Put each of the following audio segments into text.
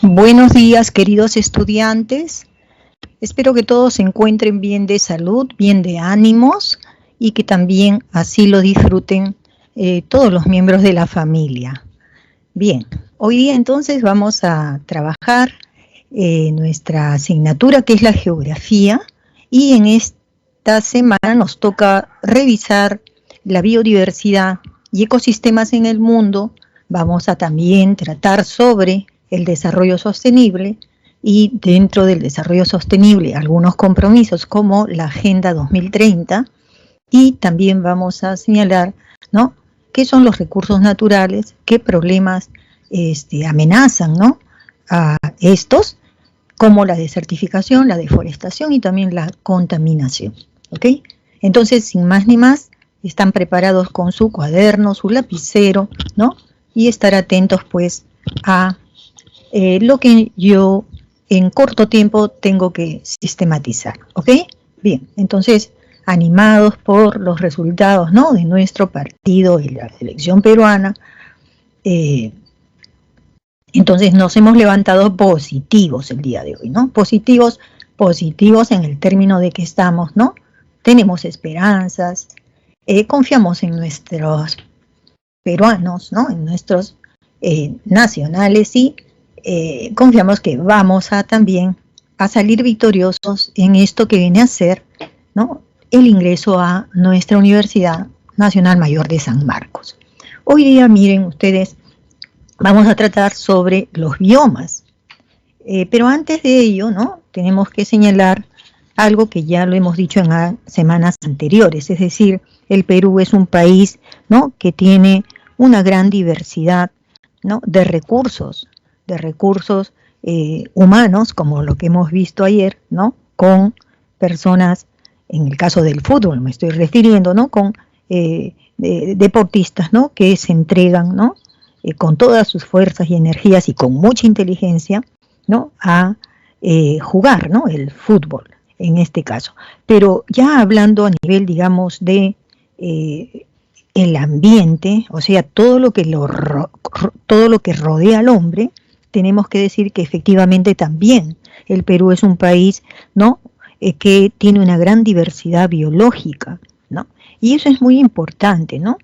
Buenos días, queridos estudiantes. Espero que todos se encuentren bien de salud, bien de ánimos y que también así lo disfruten todos los miembros de la familia. Bien, hoy día entonces vamos a trabajar nuestra asignatura que es la geografía y en esta semana nos toca revisar la biodiversidad y ecosistemas en el mundo. Vamos a también tratar sobre el desarrollo sostenible y dentro del desarrollo sostenible algunos compromisos como la Agenda 2030 y también vamos a señalar, ¿no?, qué son los recursos naturales, qué problemas amenazan, ¿no?, a estos, como la desertificación, la deforestación y también la contaminación. ¿Ok? Entonces, sin más ni más, están preparados con su cuaderno, su lapicero, ¿no?, y estar atentos pues a lo que yo en corto tiempo tengo que sistematizar, ¿ok? Bien, entonces, animados por los resultados, ¿no?, de nuestro partido y la selección peruana, entonces nos hemos levantado positivos el día de hoy, ¿no? Positivos en el término de que estamos, ¿no?, tenemos esperanzas, confiamos en nuestros peruanos, ¿no?, en nuestros nacionales y confiamos que vamos a también a salir victoriosos en esto que viene a ser, ¿no?, el ingreso a nuestra Universidad Nacional Mayor de San Marcos. Hoy día, miren ustedes, vamos a tratar sobre los biomas, pero antes de ello, ¿no?, tenemos que señalar algo que ya lo hemos dicho en semanas anteriores, es decir, el Perú es un país, ¿no?, que tiene una gran diversidad, ¿no?, de recursos humanos, como lo que hemos visto ayer, ¿no?, con personas, en el caso del fútbol me estoy refiriendo, ¿no?, con deportistas, ¿no?, que se entregan, ¿no?, con todas sus fuerzas y energías y con mucha inteligencia, ¿no?, a jugar, ¿no?, el fútbol en este caso. Pero ya hablando a nivel, digamos, de el ambiente, o sea, todo lo que rodea al hombre, tenemos que decir que efectivamente también el Perú es un país, ¿no?, que tiene una gran diversidad biológica, ¿no? Y eso es muy importante, ¿no?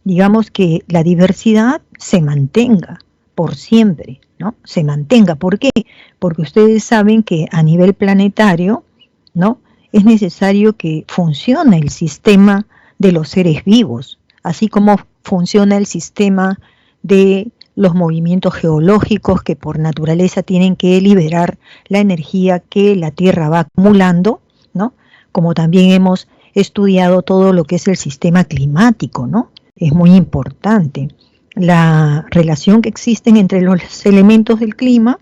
Digamos que la diversidad se mantenga por siempre, ¿no? Se mantenga. ¿Por qué? Porque ustedes saben que a nivel planetario, ¿no?, es necesario que funcione el sistema de los seres vivos, así como funciona el sistema de los movimientos geológicos que por naturaleza tienen que liberar la energía que la Tierra va acumulando, ¿no? Como también hemos estudiado todo lo que es el sistema climático, ¿no? Es muy importante la relación que existen entre los elementos del clima,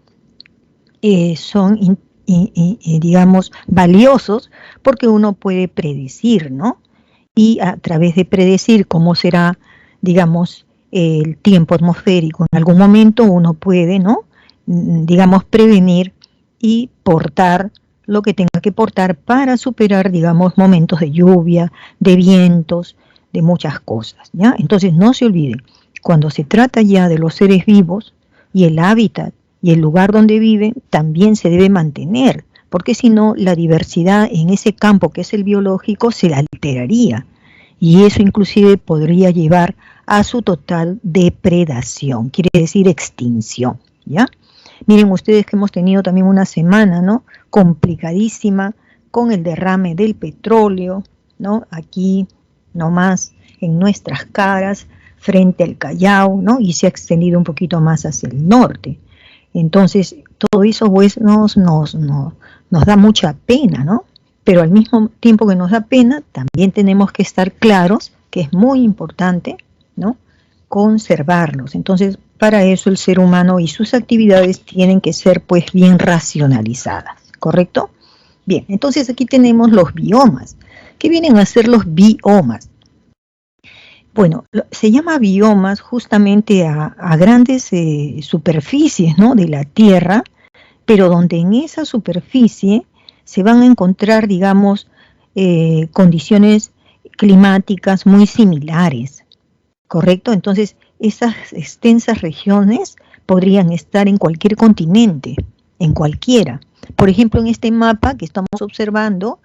son digamos, valiosos porque uno puede predecir, ¿no? Y a través de predecir cómo será, digamos, el tiempo atmosférico en algún momento uno puede, ¿no?, digamos, prevenir y portar lo que tenga que portar para superar, digamos, momentos de lluvia, de vientos, de muchas cosas, ¿ya? Entonces no se olviden, cuando se trata ya de los seres vivos y el hábitat y el lugar donde viven, también se debe mantener, porque si no, la diversidad en ese campo que es el biológico se alteraría, y eso inclusive podría llevar a su total depredación, quiere decir extinción, ¿ya? Miren ustedes que hemos tenido también una semana, ¿no?, complicadísima con el derrame del petróleo, ¿no?, aquí nomás en nuestras caras, frente al Callao, ¿no?, y se ha extendido un poquito más hacia el norte. Entonces, todo eso pues nos da mucha pena, ¿no? Pero al mismo tiempo que nos da pena, también tenemos que estar claros que es muy importante, ¿no?, conservarlos. Entonces, para eso el ser humano y sus actividades tienen que ser pues bien racionalizadas, ¿correcto? Bien, entonces aquí tenemos los biomas. ¿Qué vienen a ser los biomas? Bueno, se llama biomas justamente a grandes superficies, ¿no?, de la Tierra, pero donde en esa superficie se van a encontrar, digamos, condiciones climáticas muy similares, ¿correcto? Entonces, esas extensas regiones podrían estar en cualquier continente, en cualquiera. Por ejemplo, en este mapa que estamos observando,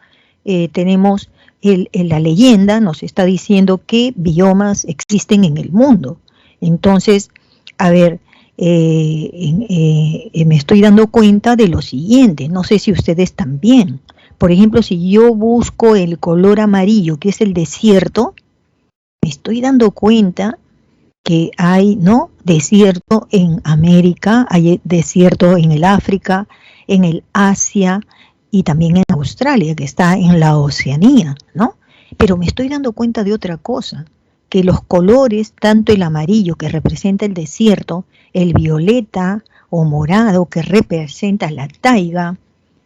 tenemos la leyenda, nos está diciendo qué biomas existen en el mundo. Entonces, a ver, me estoy dando cuenta de lo siguiente, no sé si ustedes también. Por ejemplo, si yo busco el color amarillo, que es el desierto, me estoy dando cuenta que hay, ¿no?, desierto en América, hay desierto en el África, en el Asia y también en Australia, que está en la Oceanía, ¿no? Pero me estoy dando cuenta de otra cosa, que los colores, tanto el amarillo que representa el desierto, el violeta o morado que representa la taiga,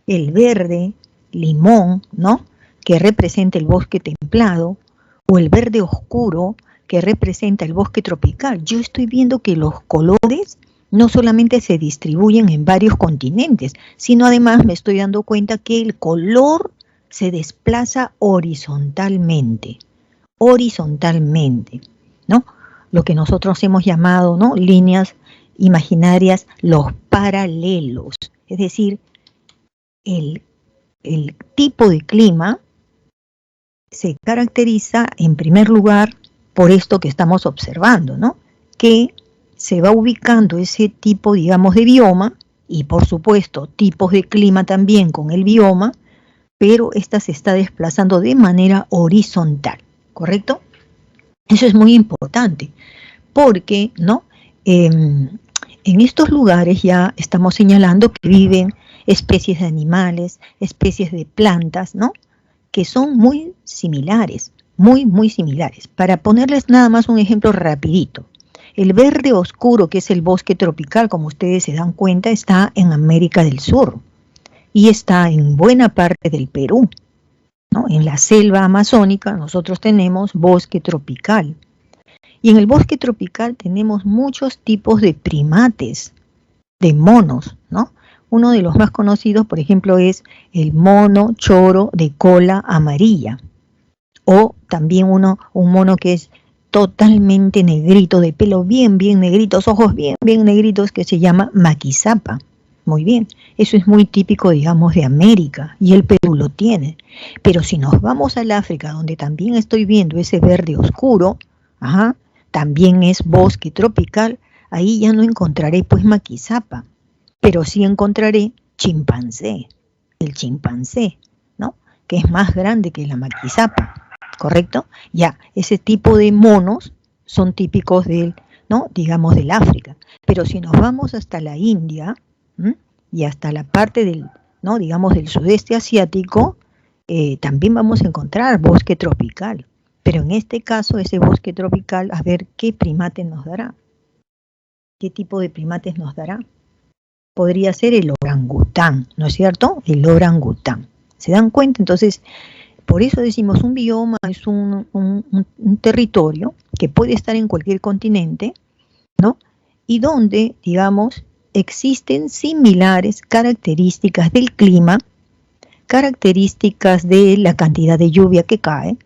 el verde, limón, ¿no?, que representa el bosque templado, o el verde oscuro que representa el bosque tropical. Yo estoy viendo que los colores no solamente se distribuyen en varios continentes, sino además me estoy dando cuenta que el color se desplaza horizontalmente, ¿no? Lo que nosotros hemos llamado, ¿no?, líneas imaginarias, los paralelos. Es decir, el tipo de clima se caracteriza en primer lugar por esto que estamos observando, ¿no?, que se va ubicando ese tipo, digamos, de bioma, y por supuesto tipos de clima también con el bioma, pero esta se está desplazando de manera horizontal, ¿correcto? Eso es muy importante, porque, ¿no?, en estos lugares ya estamos señalando que viven especies de animales, especies de plantas, ¿no?, que son muy similares, muy similares. Para ponerles nada más un ejemplo rapidito, el verde oscuro, que es el bosque tropical, como ustedes se dan cuenta, está en América del Sur y está en buena parte del Perú, ¿no? En la selva amazónica nosotros tenemos bosque tropical. Y en el bosque tropical tenemos muchos tipos de primates, de monos, ¿no? Uno de los más conocidos, por ejemplo, es el mono choro de cola amarilla. O también un mono que es totalmente negrito, de pelo bien negritos, ojos bien negritos, que se llama maquizapa. Muy bien, eso es muy típico, digamos, de América, y el Perú lo tiene. Pero si nos vamos al África, donde también estoy viendo ese verde oscuro, también es bosque tropical, ahí ya no encontraré pues maquizapa, pero sí encontraré chimpancé, el chimpancé, ¿no?, que es más grande que la maquizapa, ¿correcto? Ya, ese tipo de monos son típicos del, ¿no?, digamos, del África. Pero si nos vamos hasta la India, y hasta la parte del, ¿no?, digamos, del sudeste asiático, también vamos a encontrar bosque tropical. Pero en este caso, ese bosque tropical, a ver qué primate nos dará. ¿Qué tipo de primates nos dará? Podría ser el orangután, ¿no es cierto? El orangután. ¿Se dan cuenta? Entonces, por eso decimos un bioma es un territorio que puede estar en cualquier continente, ¿no?, y donde, digamos, existen similares características del clima, características de la cantidad de lluvia que cae,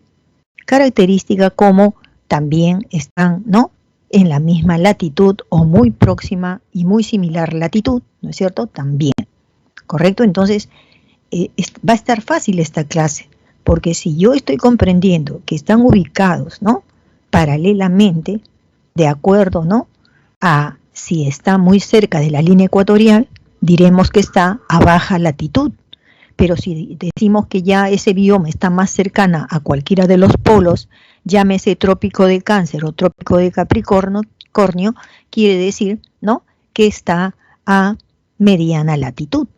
características como también están, ¿no?, en la misma latitud o muy próxima y muy similar latitud, ¿no es cierto?, también, ¿correcto? Entonces, va a estar fácil esta clase, porque si yo estoy comprendiendo que están ubicados, ¿no?, paralelamente, de acuerdo, ¿no?, a si está muy cerca de la línea ecuatorial, diremos que está a baja latitud. Pero si decimos que ya ese bioma está más cercana a cualquiera de los polos, llámese trópico de Cáncer o trópico de Capricornio, quiere decir, ¿no?, que está a mediana latitud.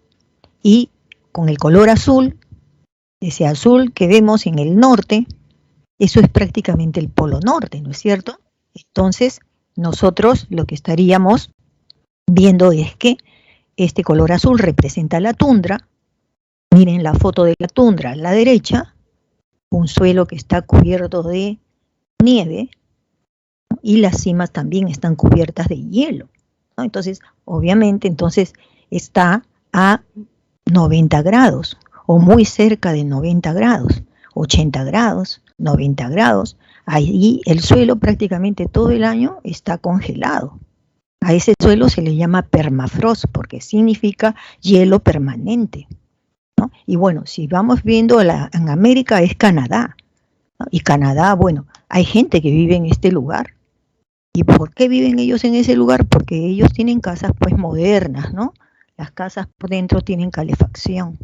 Y con el color azul, ese azul que vemos en el norte, eso es prácticamente el polo norte, ¿no es cierto? Entonces, nosotros lo que estaríamos viendo es que este color azul representa la tundra. Miren la foto de la tundra a la derecha, un suelo que está cubierto de nieve, ¿no?, y las cimas también están cubiertas de hielo, ¿no? Entonces, obviamente, está a 90 grados o muy cerca de 90 grados, 80 grados, 90 grados. Ahí el suelo prácticamente todo el año está congelado, A ese suelo se le llama permafrost porque significa hielo permanente, ¿no? Y bueno, si vamos viendo en América es Canadá, ¿no? Y Canadá, bueno, hay gente que vive en este lugar. ¿Y por qué viven ellos en ese lugar? Porque ellos tienen casas pues modernas, ¿no? Las casas por dentro tienen calefacción,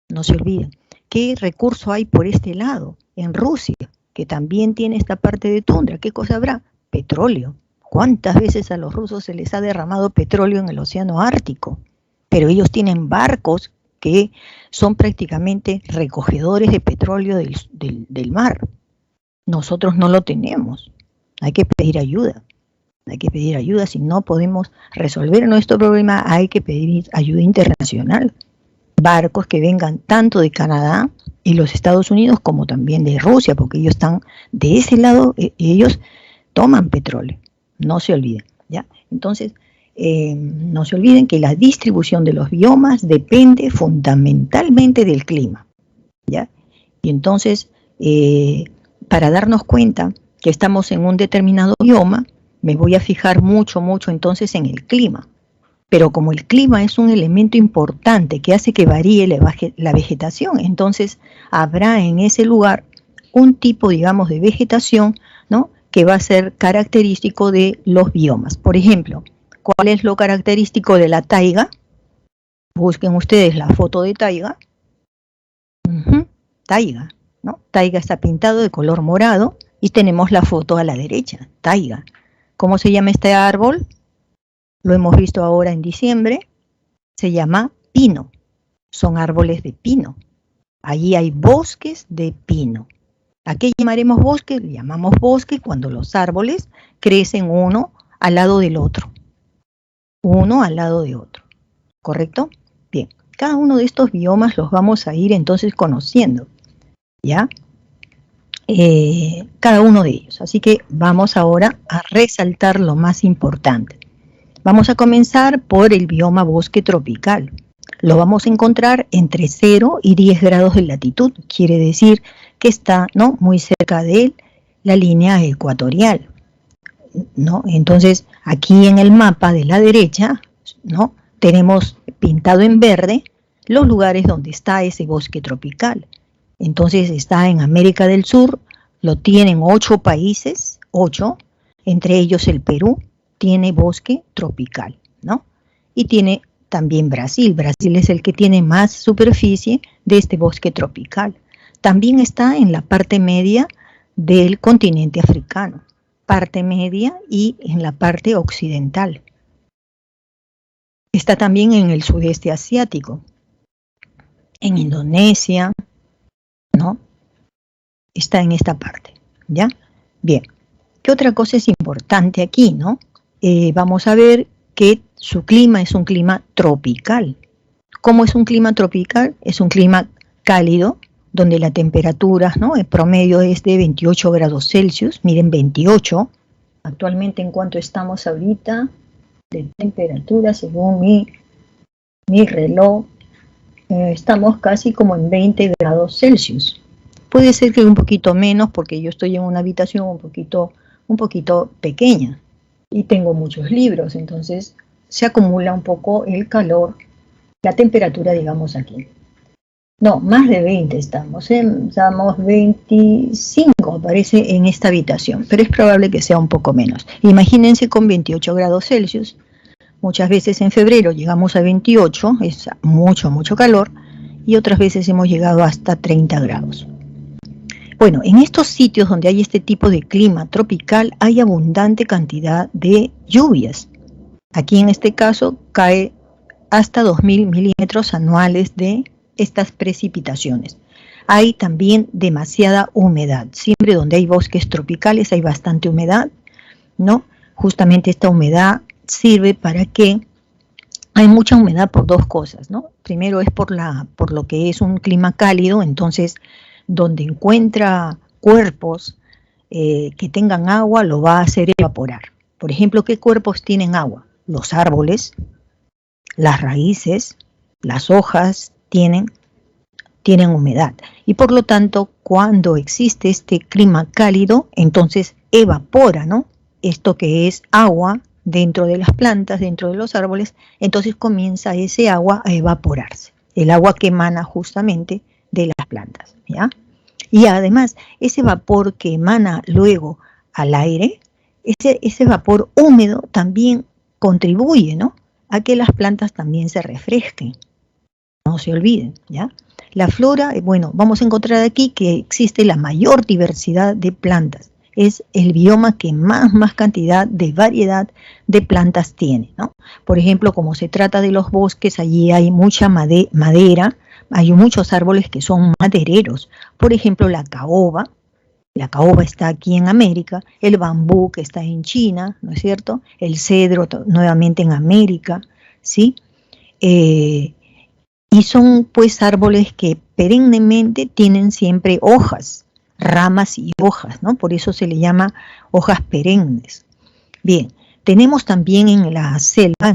no se olviden. ¿Qué recurso hay por este lado? En Rusia, que también tiene esta parte de tundra, ¿qué cosa habrá? Petróleo. ¿Cuántas veces a los rusos se les ha derramado petróleo en el océano Ártico? Pero ellos tienen barcos que son prácticamente recogedores de petróleo del mar. Nosotros no lo tenemos. Hay que pedir ayuda. Hay que pedir ayuda. Si no podemos resolver nuestro problema, hay que pedir ayuda internacional. Barcos que vengan tanto de Canadá y los Estados Unidos como también de Rusia, porque ellos están de ese lado, ellos toman petróleo. No se olviden, ¿ya? Entonces, no se olviden que la distribución de los biomas depende fundamentalmente del clima, ¿ya? Y entonces, para darnos cuenta que estamos en un determinado bioma, me voy a fijar mucho entonces en el clima. Pero como el clima es un elemento importante que hace que varíe la vegetación, entonces habrá en ese lugar un tipo, digamos, de vegetación, ¿no?, que va a ser característico de los biomas. Por ejemplo, ¿cuál es lo característico de la taiga? Busquen ustedes la foto de taiga. Taiga, ¿no? Taiga está pintado de color morado y tenemos la foto a la derecha, taiga. ¿Cómo se llama este árbol? Lo hemos visto ahora en diciembre, se llama pino. Son árboles de pino. Allí hay bosques de pino. ¿A qué llamaremos bosque? Le llamamos bosque cuando los árboles crecen uno al lado del otro. Uno al lado de otro. ¿Correcto? Bien, cada uno de estos biomas los vamos a ir entonces conociendo, ¿ya? Cada uno de ellos. Así que vamos ahora a resaltar lo más importante. Vamos a comenzar por el bioma bosque tropical. Lo vamos a encontrar entre 0 y 10 grados de latitud. Quiere decir que está, ¿no?, muy cerca de la línea ecuatorial, ¿no? Entonces, aquí en el mapa de la derecha, ¿no?, tenemos pintado en verde los lugares donde está ese bosque tropical. Entonces, está en América del Sur, lo tienen 8 países, 8, entre ellos el Perú, tiene bosque tropical, ¿no? Y tiene también Brasil. Brasil es el que tiene más superficie de este bosque tropical. También está en la parte media del continente africano, parte media y en la parte occidental. Está también en el sudeste asiático, en Indonesia, ¿no? Está en esta parte, ¿ya? Bien, ¿qué otra cosa es importante aquí, no? Vamos a ver que su clima es un clima tropical. ¿Cómo es un clima tropical? Es un clima cálido, donde la temperatura, ¿no?, el promedio es de 28 grados Celsius. Miren, 28. Actualmente, ¿en cuánto estamos ahorita de temperatura? Según mi reloj, estamos casi como en 20 grados Celsius. Puede ser que un poquito menos, porque yo estoy en una habitación un poquito pequeña y tengo muchos libros, entonces se acumula un poco el calor, la temperatura, digamos, aquí. No, más de 20 estamos 25 parece en esta habitación, pero es probable que sea un poco menos. Imagínense con 28 grados Celsius, muchas veces en febrero llegamos a 28, es mucho calor, y otras veces hemos llegado hasta 30 grados. Bueno, en estos sitios donde hay este tipo de clima tropical hay abundante cantidad de lluvias. Aquí en este caso cae hasta 2.000 milímetros anuales de estas precipitaciones. Hay también demasiada humedad. Siempre donde hay bosques tropicales hay bastante humedad, ¿no? Justamente esta humedad sirve para que hay mucha humedad por dos cosas, ¿no? Primero es por lo que es un clima cálido, entonces donde encuentra cuerpos que tengan agua lo va a hacer evaporar. Por ejemplo, ¿qué cuerpos tienen agua? Los árboles, las raíces, las hojas tienen humedad. Y por lo tanto, cuando existe este clima cálido, entonces evapora, ¿no?, esto que es agua dentro de las plantas, dentro de los árboles, entonces comienza ese agua a evaporarse, el agua que emana justamente de las plantas, ¿ya? Y además, ese vapor que emana luego al aire, ese vapor húmedo también contribuye, ¿no?, a que las plantas también se refresquen. No se olviden, ¿ya? La flora, bueno, vamos a encontrar aquí que existe la mayor diversidad de plantas. Es el bioma que más cantidad de variedad de plantas tiene, ¿no? Por ejemplo, como se trata de los bosques, allí hay mucha madera, hay muchos árboles que son madereros. Por ejemplo, la caoba está aquí en América, el bambú que está en China, ¿no es cierto? El cedro nuevamente en América, ¿sí? Y son pues árboles que perennemente tienen siempre hojas, ramas y hojas, ¿no? Por eso se le llama hojas perennes. Bien, tenemos también en la selva,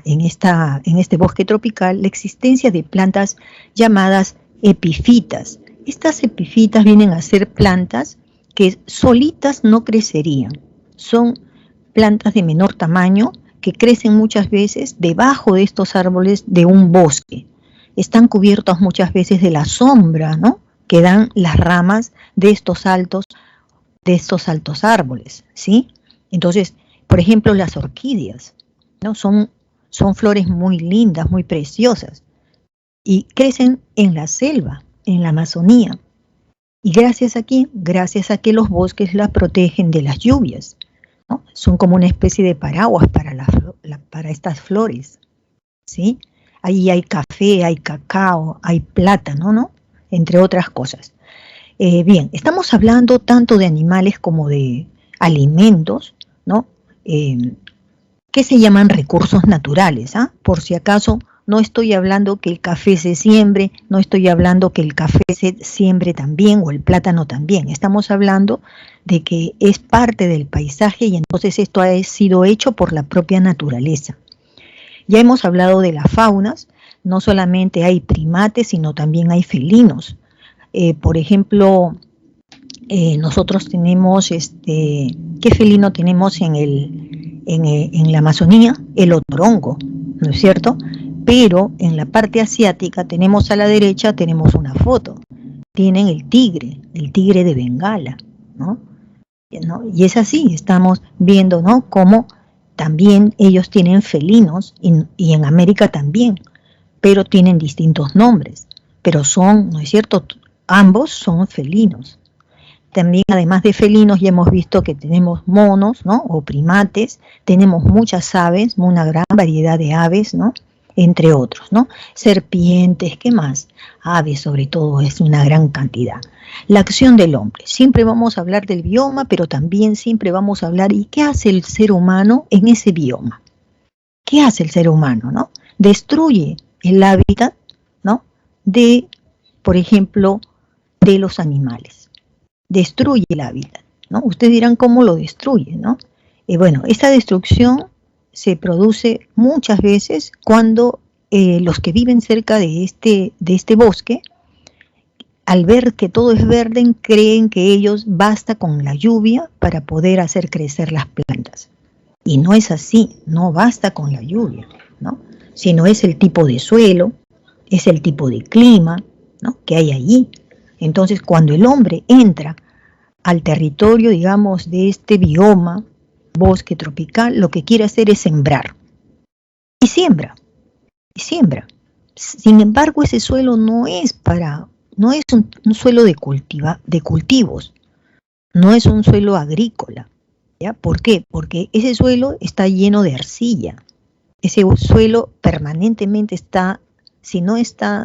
en este bosque tropical, la existencia de plantas llamadas epifitas. Estas epifitas vienen a ser plantas que solitas no crecerían. Son plantas de menor tamaño que crecen muchas veces debajo de estos árboles de un bosque. Están cubiertos muchas veces de la sombra, ¿no?, que dan las ramas de estos altos árboles, ¿sí? Entonces, por ejemplo, las orquídeas, ¿no?, son flores muy lindas, muy preciosas, y crecen en la selva, en la Amazonía. Y gracias a que los bosques las protegen de las lluvias, ¿no? Son como una especie de paraguas para estas flores, ¿sí? Ahí hay café, hay cacao, hay plátano, ¿no?, entre otras cosas. Bien, estamos hablando tanto de animales como de alimentos, ¿no?, que se llaman recursos naturales, ¿ah? Por si acaso, no estoy hablando que el café se siembre, no estoy hablando que el café se siembre también o el plátano también. Estamos hablando de que es parte del paisaje y entonces esto ha sido hecho por la propia naturaleza. Ya hemos hablado de las faunas, no solamente hay primates, sino también hay felinos. Por ejemplo, nosotros tenemos, ¿qué felino tenemos en la Amazonía? El otorongo, ¿no es cierto? Pero en la parte asiática tenemos a la derecha, tenemos una foto, tienen el tigre de Bengala, ¿no? Y es así, estamos viendo, ¿no?, cómo también ellos tienen felinos, y en América también, pero tienen distintos nombres, pero son, ¿no es cierto?, ambos son felinos. También, además de felinos, ya hemos visto que tenemos monos, ¿no?, o primates, tenemos muchas aves, una gran variedad de aves, ¿no?, entre otros, ¿no? Serpientes, ¿qué más? Aves, sobre todo, es una gran cantidad. La acción del hombre. Siempre vamos a hablar del bioma, pero también siempre vamos a hablar, ¿y qué hace el ser humano en ese bioma? ¿Qué hace el ser humano, no? Destruye el hábitat, ¿no?, por ejemplo, de los animales. Destruye el hábitat, ¿no? Ustedes dirán, ¿cómo lo destruye, no? Bueno, esta destrucción se produce muchas veces cuando los que viven cerca de este bosque, al ver que todo es verde, creen que ellos basta con la lluvia para poder hacer crecer las plantas. Y no es así, no basta con la lluvia, ¿no?, sino es el tipo de suelo, es el tipo de clima, ¿no?, que hay allí. Entonces, cuando el hombre entra al territorio, digamos, de este bioma, bosque tropical, lo que quiere hacer es sembrar. Y siembra. Sin embargo, ese suelo no es un suelo de cultivos, no es un suelo agrícola, ¿ya? ¿Por qué? Porque ese suelo está lleno de arcilla. Ese suelo permanentemente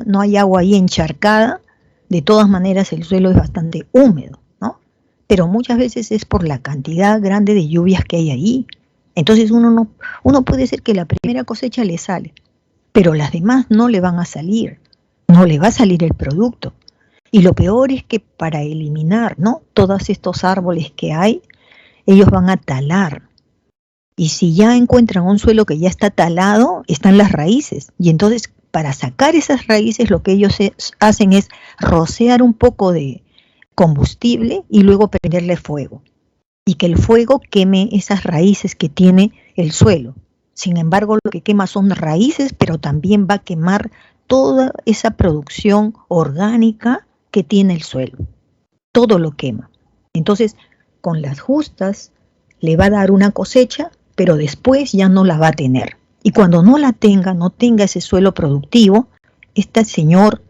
no hay agua ahí encharcada, de todas maneras el suelo es bastante húmedo, ¿no? Pero muchas veces es por la cantidad grande de lluvias que hay ahí. Entonces uno puede ser que la primera cosecha le sale, pero las demás no le van a salir, no le va a salir el producto. Y lo peor es que para eliminar, ¿no?, todos estos árboles que hay, ellos van a talar. Y si ya encuentran un suelo que ya está talado, están las raíces. Y entonces, para sacar esas raíces, lo que ellos hacen es rociar un poco de combustible y luego prenderle fuego. y que el fuego queme esas raíces que tiene el suelo. Sin embargo, lo que quema son raíces, pero también va a quemar toda esa producción orgánica que tiene el suelo. Todo lo quema. Entonces, con las justas le va a dar una cosecha, pero después ya no la va a tener. Y cuando no la tenga, no tenga ese suelo productivo, este señor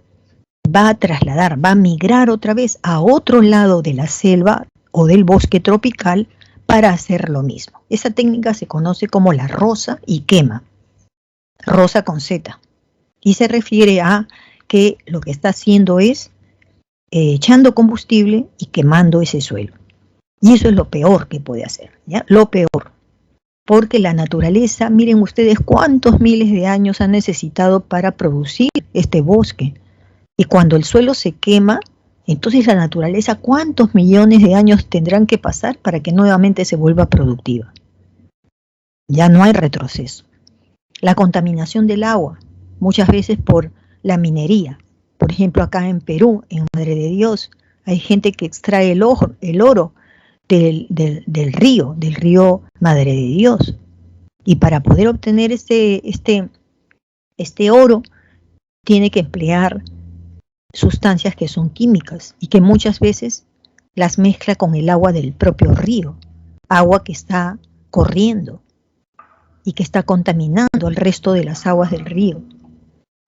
va a trasladar, va a migrar otra vez a otro lado de la selva o del bosque tropical para hacer lo mismo. Esa técnica se conoce como la roza y quema, roza con Z, y se refiere a que lo que está haciendo es echando combustible y quemando ese suelo. Y eso es lo peor que puede hacer, ¿ya? Lo peor. Porque la naturaleza, miren ustedes cuántos miles de años ha necesitado para producir este bosque. Y cuando el suelo se quema, entonces la naturaleza, ¿cuántos millones de años tendrán que pasar para que nuevamente se vuelva productiva? Ya no hay retroceso. La contaminación del agua, muchas veces por la minería. Por ejemplo, acá en Perú, en Madre de Dios, hay gente que extrae el oro del río Madre de Dios. Y para poder obtener este oro, tiene que emplear sustancias que son químicas y que muchas veces las mezcla con el agua del propio río, agua que está corriendo y que está contaminando el resto de las aguas del río.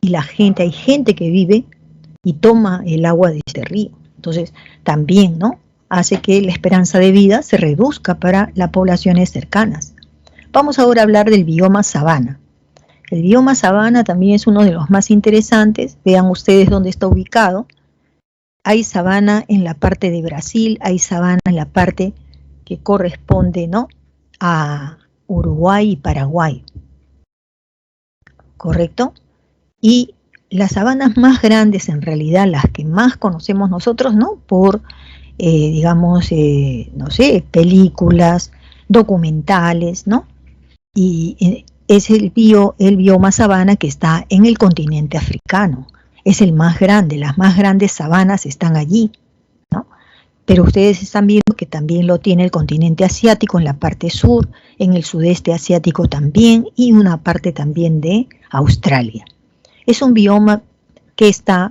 Y hay gente que vive y toma el agua de este río. Entonces, también, ¿no?, hace que la esperanza de vida se reduzca para las poblaciones cercanas. Vamos ahora a hablar del bioma sabana. El bioma sabana también es uno de los más interesantes. Vean ustedes dónde está ubicado. Hay sabana en la parte de Brasil, hay sabana en la parte que corresponde, ¿no?, a Uruguay y Paraguay. ¿Correcto? Y las sabanas más grandes, en realidad las que más conocemos nosotros, ¿no?, por, digamos, no sé, películas, documentales, ¿no? Y es el bioma sabana que está en el continente africano. Es el más grande, las más grandes sabanas están allí, ¿no? Pero ustedes están viendo que también lo tiene el continente asiático en la parte sur, en el sudeste asiático también, y una parte también de Australia. Es un bioma que está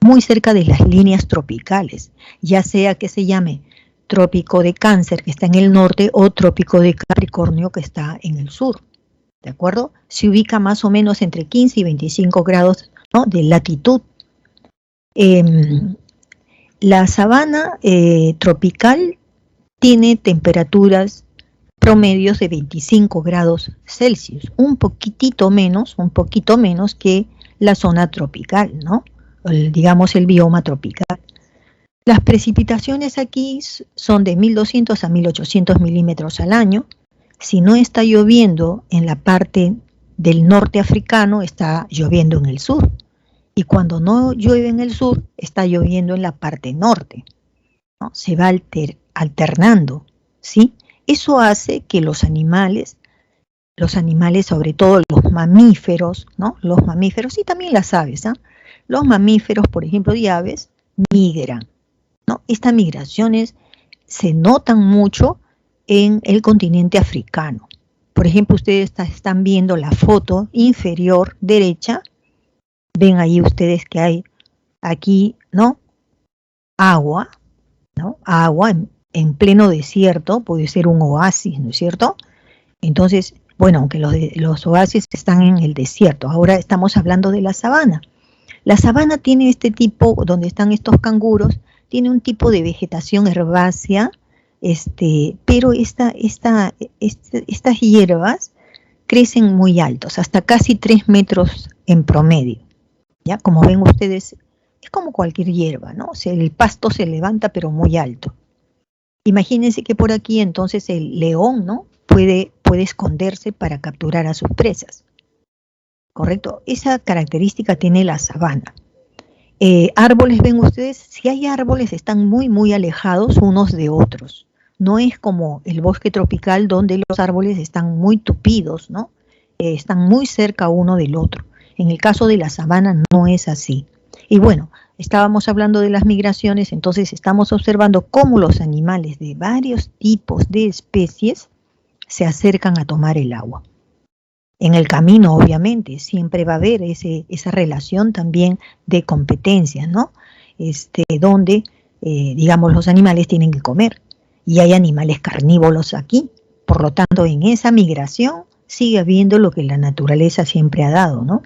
muy cerca de las líneas tropicales, ya sea que se llame trópico de Cáncer, que está en el norte, o trópico de Capricornio, que está en el sur, ¿de acuerdo? Se ubica más o menos entre 15 y 25 grados, ¿no?, de latitud. La sabana tropical tiene temperaturas promedios de 25 grados Celsius, un poquito menos que la zona tropical, ¿no? Digamos el bioma tropical. Las precipitaciones aquí son de 1200 a 1800 milímetros al año. Si no está lloviendo en la parte del norte africano, está lloviendo en el sur. Y cuando no llueve en el sur, está lloviendo en la parte norte, ¿no? Se va alternando, ¿sí? Eso hace que los animales, sobre todo los mamíferos, ¿no?, los mamíferos y también las aves, ¿eh? Los mamíferos, por ejemplo, de aves, migran, ¿no? Estas migraciones se notan mucho en el continente africano. Por ejemplo, ustedes están viendo la foto inferior derecha. Ven ahí ustedes que hay aquí, ¿no?, agua, ¿no? Agua en pleno desierto, puede ser un oasis, ¿no es cierto? Entonces, bueno, aunque los oasis están en el desierto, ahora estamos hablando de la sabana. La sabana tiene este tipo, donde están estos canguros, tiene un tipo de vegetación herbácea, pero estas hierbas crecen muy altos, hasta casi 3 metros en promedio. ¿Ya? Como ven ustedes, es como cualquier hierba, ¿no? O sea, el pasto se levanta pero muy alto. Imagínense que por aquí entonces el león, ¿no?, puede esconderse para capturar a sus presas. ¿Correcto? Esa característica tiene la sabana. Árboles, ven ustedes, si hay árboles están muy alejados unos de otros. No es como el bosque tropical donde los árboles están muy tupidos, ¿no? Están muy cerca uno del otro. En el caso de la sabana no es así. Y bueno, estábamos hablando de las migraciones, entonces estamos observando cómo los animales de varios tipos de especies se acercan a tomar el agua. En el camino, obviamente, siempre va a haber esa relación también de competencia, ¿no? Donde, digamos, los animales tienen que comer y hay animales carnívoros aquí. Por lo tanto, en esa migración sigue habiendo lo que la naturaleza siempre ha dado, ¿no?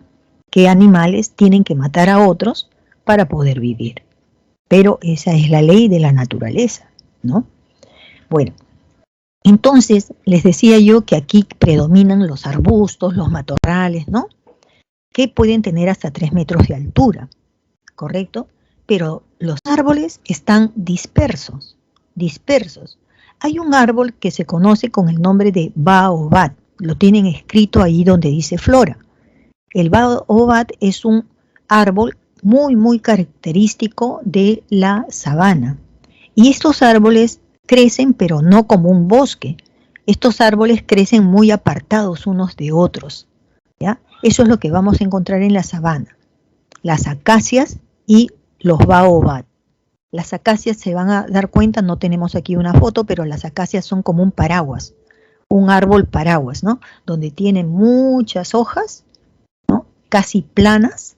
Que animales tienen que matar a otros para poder vivir. Pero esa es la ley de la naturaleza, ¿no? Bueno, entonces les decía yo que aquí predominan los arbustos, los matorrales, ¿no? Que pueden tener hasta 3 metros de altura, ¿correcto? Pero los árboles están dispersos. Hay un árbol que se conoce con el nombre de baobab, lo tienen escrito ahí donde dice flora. El baobab es un árbol muy característico de la sabana. Y estos árboles crecen, pero no como un bosque. Estos árboles crecen muy apartados unos de otros, ¿ya? Eso es lo que vamos a encontrar en la sabana. Las acacias y los baobab. Las acacias, se van a dar cuenta, no tenemos aquí una foto, pero las acacias son como un paraguas, un árbol paraguas, ¿no? Donde tiene muchas hojas, ¿no? Casi planas,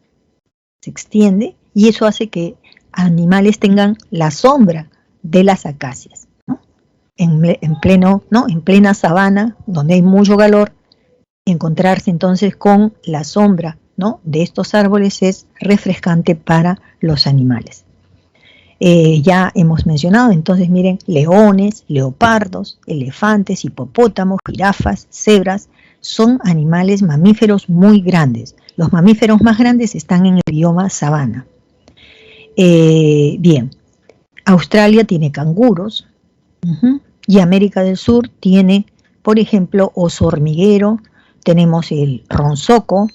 se extiende, y eso hace que animales tengan la sombra de las acacias, ¿no? En plena sabana, donde hay mucho calor, encontrarse entonces con la sombra, ¿no?, de estos árboles es refrescante para los animales. Ya hemos mencionado, entonces miren, leones, leopardos, elefantes, hipopótamos, jirafas, cebras, son animales mamíferos muy grandes. Los mamíferos más grandes están en el bioma sabana. Bien, Australia tiene canguros, y América del Sur tiene, por ejemplo, oso hormiguero, tenemos el ronzoco,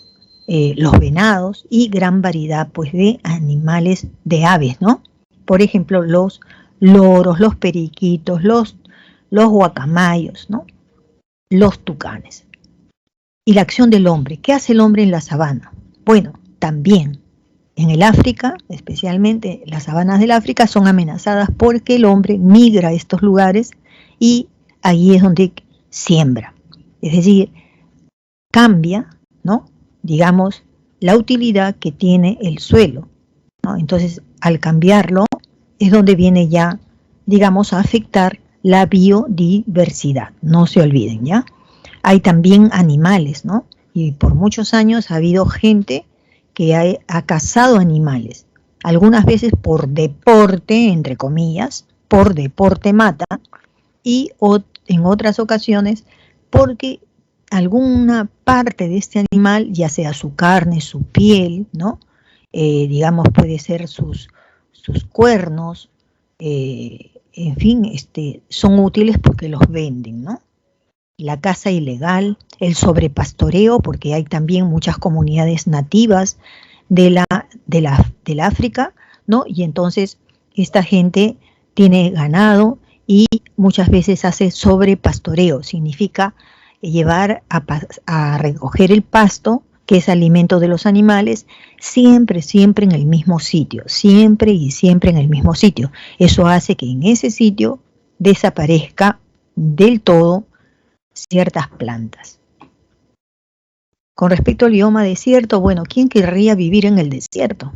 los venados y gran variedad pues de animales, de aves, ¿no? Por ejemplo, los loros, los periquitos, los guacamayos, ¿no? Los tucanes. Y la acción del hombre. ¿Qué hace el hombre en la sabana? Bueno, también en el África, especialmente las sabanas del África, son amenazadas porque el hombre migra a estos lugares y ahí es donde siembra. Es decir, cambia, ¿no?, digamos, la utilidad que tiene el suelo, ¿no? Entonces, al cambiarlo, es donde viene ya, digamos, a afectar la biodiversidad. No se olviden, ¿ya? Hay también animales, ¿no? Y por muchos años ha habido gente que ha cazado animales. Algunas veces por deporte, entre comillas, por deporte mata, y en otras ocasiones porque alguna parte de este animal, ya sea su carne, su piel, ¿no? Digamos, puede ser sus cuernos, en fin, son útiles porque los venden, ¿no? La caza ilegal, el sobrepastoreo, porque hay también muchas comunidades nativas del África, ¿no? Y entonces esta gente tiene ganado y muchas veces hace sobrepastoreo, significa llevar a recoger el pasto, que es alimento de los animales, siempre en el mismo sitio, siempre en el mismo sitio. Eso hace que en ese sitio desaparezca del todo ciertas plantas. Con respecto al bioma desierto, bueno, ¿quién querría vivir en el desierto?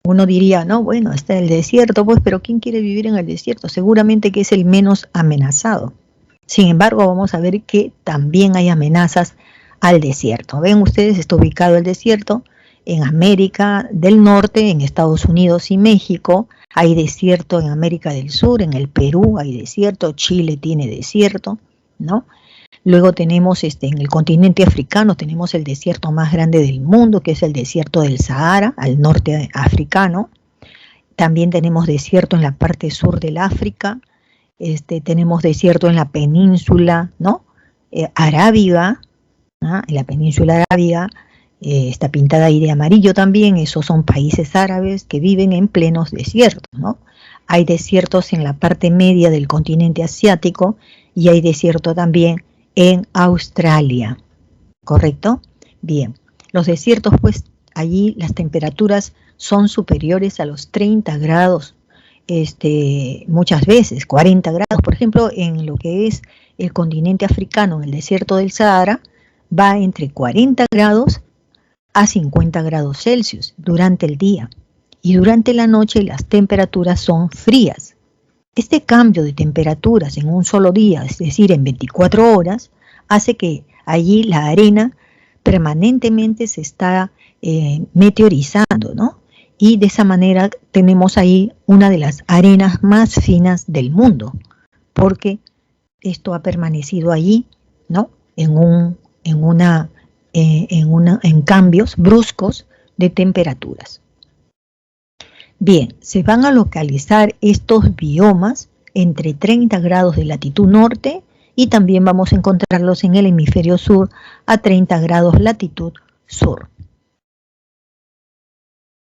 Uno diría, no, bueno, está el desierto, pues, pero ¿quién quiere vivir en el desierto? Seguramente que es el menos amenazado. Sin embargo, vamos a ver que también hay amenazas al desierto. Ven ustedes, está ubicado el desierto en América del Norte, en Estados Unidos y México. Hay desierto en América del Sur, en el Perú hay desierto, Chile tiene desierto, ¿no? Luego tenemos en el continente africano, tenemos el desierto más grande del mundo, que es el desierto del Sahara, al norte africano. También tenemos desierto en la parte sur del África. Tenemos desierto en la península, ¿no?, arábiga, ¿no? En la península arábiga, está pintada ahí de amarillo también. Esos son países árabes que viven en plenos desiertos, ¿no? Hay desiertos en la parte media del continente asiático y hay desierto también en Australia, ¿correcto? Bien, los desiertos, pues allí las temperaturas son superiores a los 30 grados, muchas veces, 40 grados. Por ejemplo, en lo que es el continente africano, en el desierto del Sahara, va entre 40 grados a 50 grados Celsius durante el día. Y durante la noche las temperaturas son frías. Este cambio de temperaturas en un solo día, es decir, en 24 horas, hace que allí la arena permanentemente se está meteorizando, ¿no? Y de esa manera tenemos ahí una de las arenas más finas del mundo, porque esto ha permanecido allí, ¿no? En cambios bruscos de temperaturas. Bien, se van a localizar estos biomas entre 30 grados de latitud norte y también vamos a encontrarlos en el hemisferio sur a 30 grados latitud sur.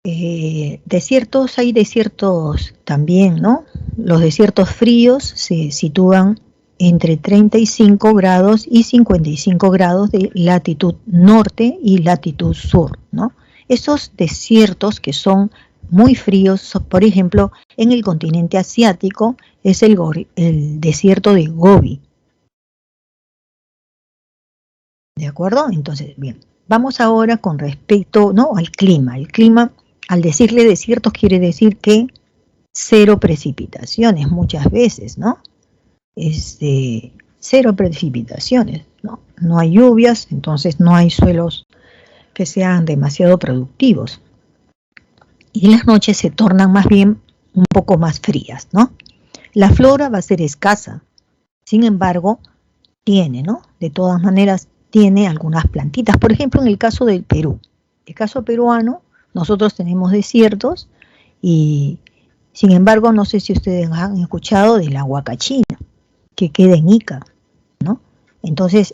Desiertos, hay desiertos también, ¿no? Los desiertos fríos se sitúan entre 35 grados y 55 grados de latitud norte y latitud sur, ¿no? Esos desiertos que son muy fríos, por ejemplo, en el continente asiático es el desierto de Gobi. ¿De acuerdo? Entonces, bien, vamos ahora con respecto, ¿no?, al clima. El clima, al decirle desiertos, quiere decir que cero precipitaciones muchas veces, ¿no? Cero precipitaciones, ¿no? No hay lluvias, entonces no hay suelos que sean demasiado productivos. Y las noches se tornan más bien un poco más frías, ¿no? La flora va a ser escasa, sin embargo, tiene, ¿no? De todas maneras, tiene algunas plantitas. Por ejemplo, en el caso del Perú, el caso peruano, nosotros tenemos desiertos y, sin embargo, no sé si ustedes han escuchado de la huacachina, que queda en Ica, ¿no? Entonces,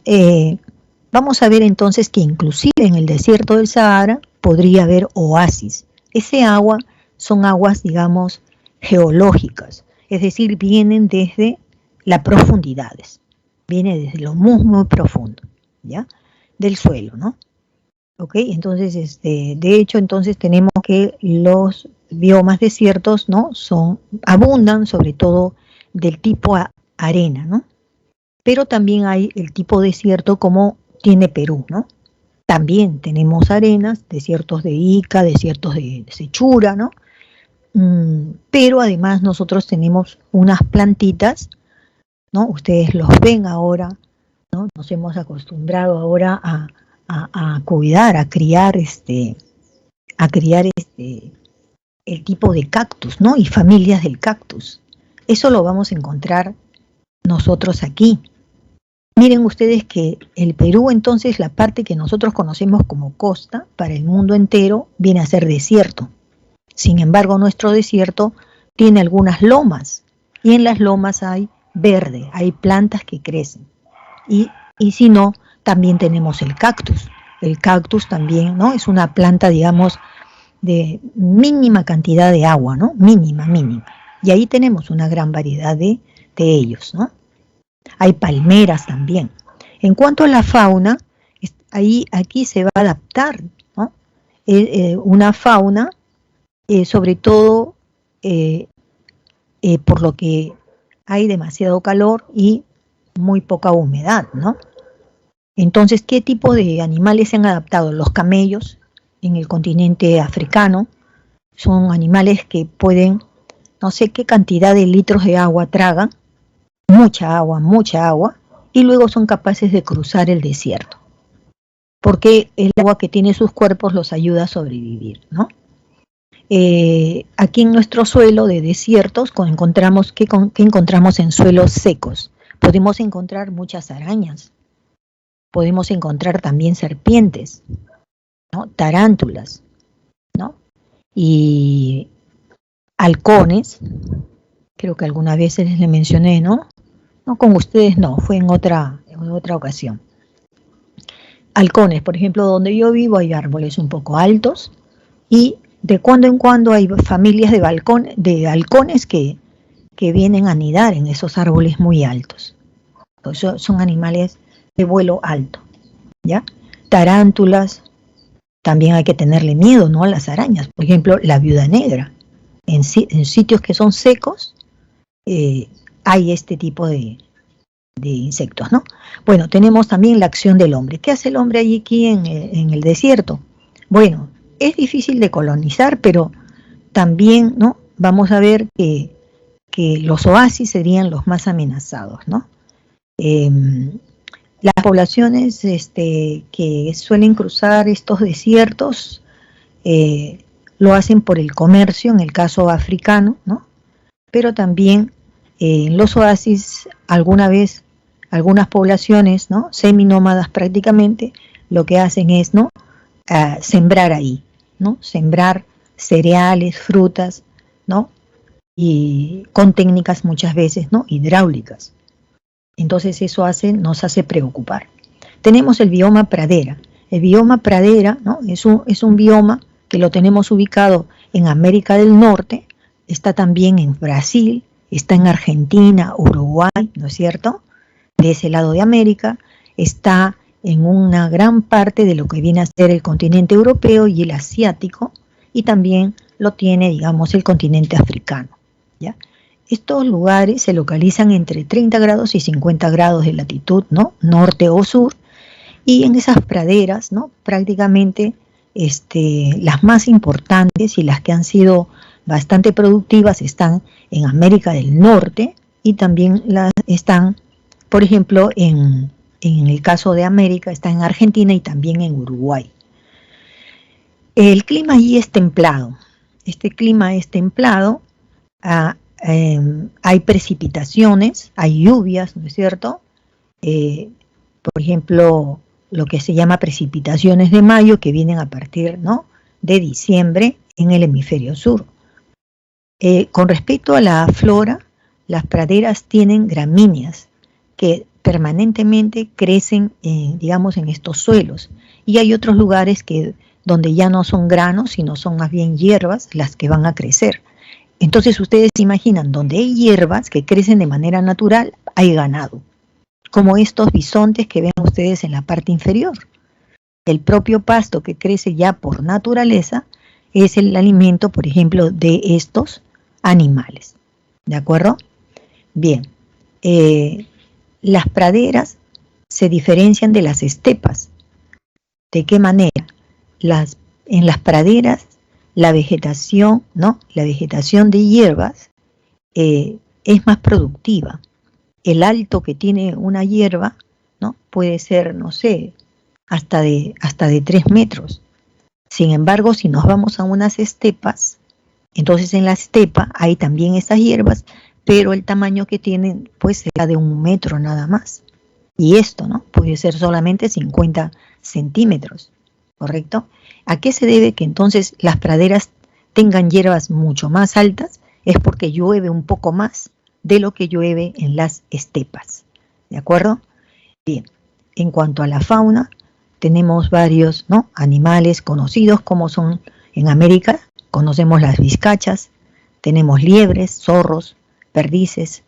vamos a ver entonces que inclusive en el desierto del Sahara podría haber oasis. Ese agua son aguas, digamos, geológicas, es decir, vienen desde las profundidades, viene desde lo muy, muy profundo, ¿ya? Del suelo, ¿no? ¿Ok? Entonces, de hecho, entonces tenemos que los biomas desiertos, ¿no?, abundan sobre todo del tipo arena, ¿no? Pero también hay el tipo desierto como tiene Perú, ¿no? También tenemos arenas, desiertos de Ica, desiertos de Sechura, ¿no? Pero además nosotros tenemos unas plantitas, ¿no? Ustedes los ven ahora, ¿no? Nos hemos acostumbrado ahora a cuidar, a criar el tipo de cactus, ¿no? Y familias del cactus. Eso lo vamos a encontrar nosotros aquí. Miren ustedes que el Perú, entonces, la parte que nosotros conocemos como costa, para el mundo entero, viene a ser desierto. Sin embargo, nuestro desierto tiene algunas lomas, y en las lomas hay verde, hay plantas que crecen. Y si no, también tenemos el cactus. El cactus también, ¿no?, es una planta, digamos, de mínima cantidad de agua, ¿no? Mínima. Y ahí tenemos una gran variedad de ellos, ¿no? Hay palmeras también. En cuanto a la fauna, aquí se va a adaptar, ¿no?, una fauna, sobre todo por lo que hay demasiado calor y muy poca humedad, ¿no? Entonces, ¿qué tipo de animales se han adaptado? Los camellos en el continente africano son animales que pueden, no sé qué cantidad de litros de agua tragan, mucha agua, y luego son capaces de cruzar el desierto, porque el agua que tiene sus cuerpos los ayuda a sobrevivir, ¿no? Aquí en nuestro suelo de desiertos encontramos, ¿qué encontramos en suelos secos? Podemos encontrar muchas arañas, podemos encontrar también serpientes, ¿no?, tarántulas, ¿no?, y halcones. Creo que algunas veces les mencioné, ¿no? No con ustedes, no, fue en otra ocasión. Halcones, por ejemplo, donde yo vivo hay árboles un poco altos y de cuando en cuando hay familias de halcones que vienen a anidar en esos árboles muy altos. Son animales de vuelo alto, ¿ya? Tarántulas, también hay que tenerle miedo, ¿no?, a las arañas. Por ejemplo, la viuda negra. En sitios que son secos hay este tipo de insectos, ¿no? Bueno, tenemos también la acción del hombre. ¿Qué hace el hombre allí aquí en el desierto? Bueno, es difícil de colonizar, pero también, ¿no?, vamos a ver que los oasis serían los más amenazados, ¿no? Las poblaciones que suelen cruzar estos desiertos lo hacen por el comercio, en el caso africano, ¿no? Pero también en los oasis algunas poblaciones, ¿no?, seminómadas prácticamente, lo que hacen es, ¿no?, sembrar ahí, ¿no?, sembrar cereales, frutas, ¿no?, y con técnicas muchas veces, ¿no?, hidráulicas. Entonces eso nos hace preocupar. Tenemos el bioma pradera. El bioma pradera, ¿no?, es un bioma que lo tenemos ubicado en América del Norte, está también en Brasil, está en Argentina, Uruguay, ¿no es cierto?, de ese lado de América, está en una gran parte de lo que viene a ser el continente europeo y el asiático, y también lo tiene, digamos, el continente africano, ¿ya? Estos lugares se localizan entre 30 grados y 50 grados de latitud, ¿no?, norte o sur, y en esas praderas, ¿no?, prácticamente las más importantes y las que han sido bastante productivas están en América del Norte, y también están, por ejemplo, en el caso de América, está en Argentina y también en Uruguay. El clima allí es templado. Este clima es templado, hay precipitaciones, hay lluvias, ¿no es cierto? Por ejemplo, lo que se llama precipitaciones de mayo, que vienen a partir, ¿no?, de diciembre en el hemisferio sur. Con respecto a la flora, las praderas tienen gramíneas que permanentemente crecen, digamos, en estos suelos, y hay otros lugares donde ya no son granos, sino son más bien hierbas las que van a crecer. Entonces ustedes se imaginan, donde hay hierbas que crecen de manera natural, hay ganado, como estos bisontes que ven ustedes en la parte inferior. El propio pasto que crece ya por naturaleza es el alimento, por ejemplo, de estos animales. ¿De acuerdo? Bien, las praderas se diferencian de las estepas. ¿De qué manera? En las praderas la vegetación, ¿no?, la vegetación de hierbas es más productiva. El alto que tiene una hierba, ¿no?, puede ser, no sé, hasta de 3 metros. Sin embargo, si nos vamos a unas estepas, entonces en la estepa hay también esas hierbas, pero el tamaño que tienen pues será de 1 metro nada más. Y esto, ¿no?, puede ser solamente 50 centímetros, ¿correcto? ¿A qué se debe que entonces las praderas tengan hierbas mucho más altas? Es porque llueve un poco más de lo que llueve en las estepas, ¿de acuerdo? Bien, en cuanto a la fauna, tenemos varios, ¿no?, animales conocidos como son en América. Conocemos las vizcachas, tenemos liebres, zorros, perdices,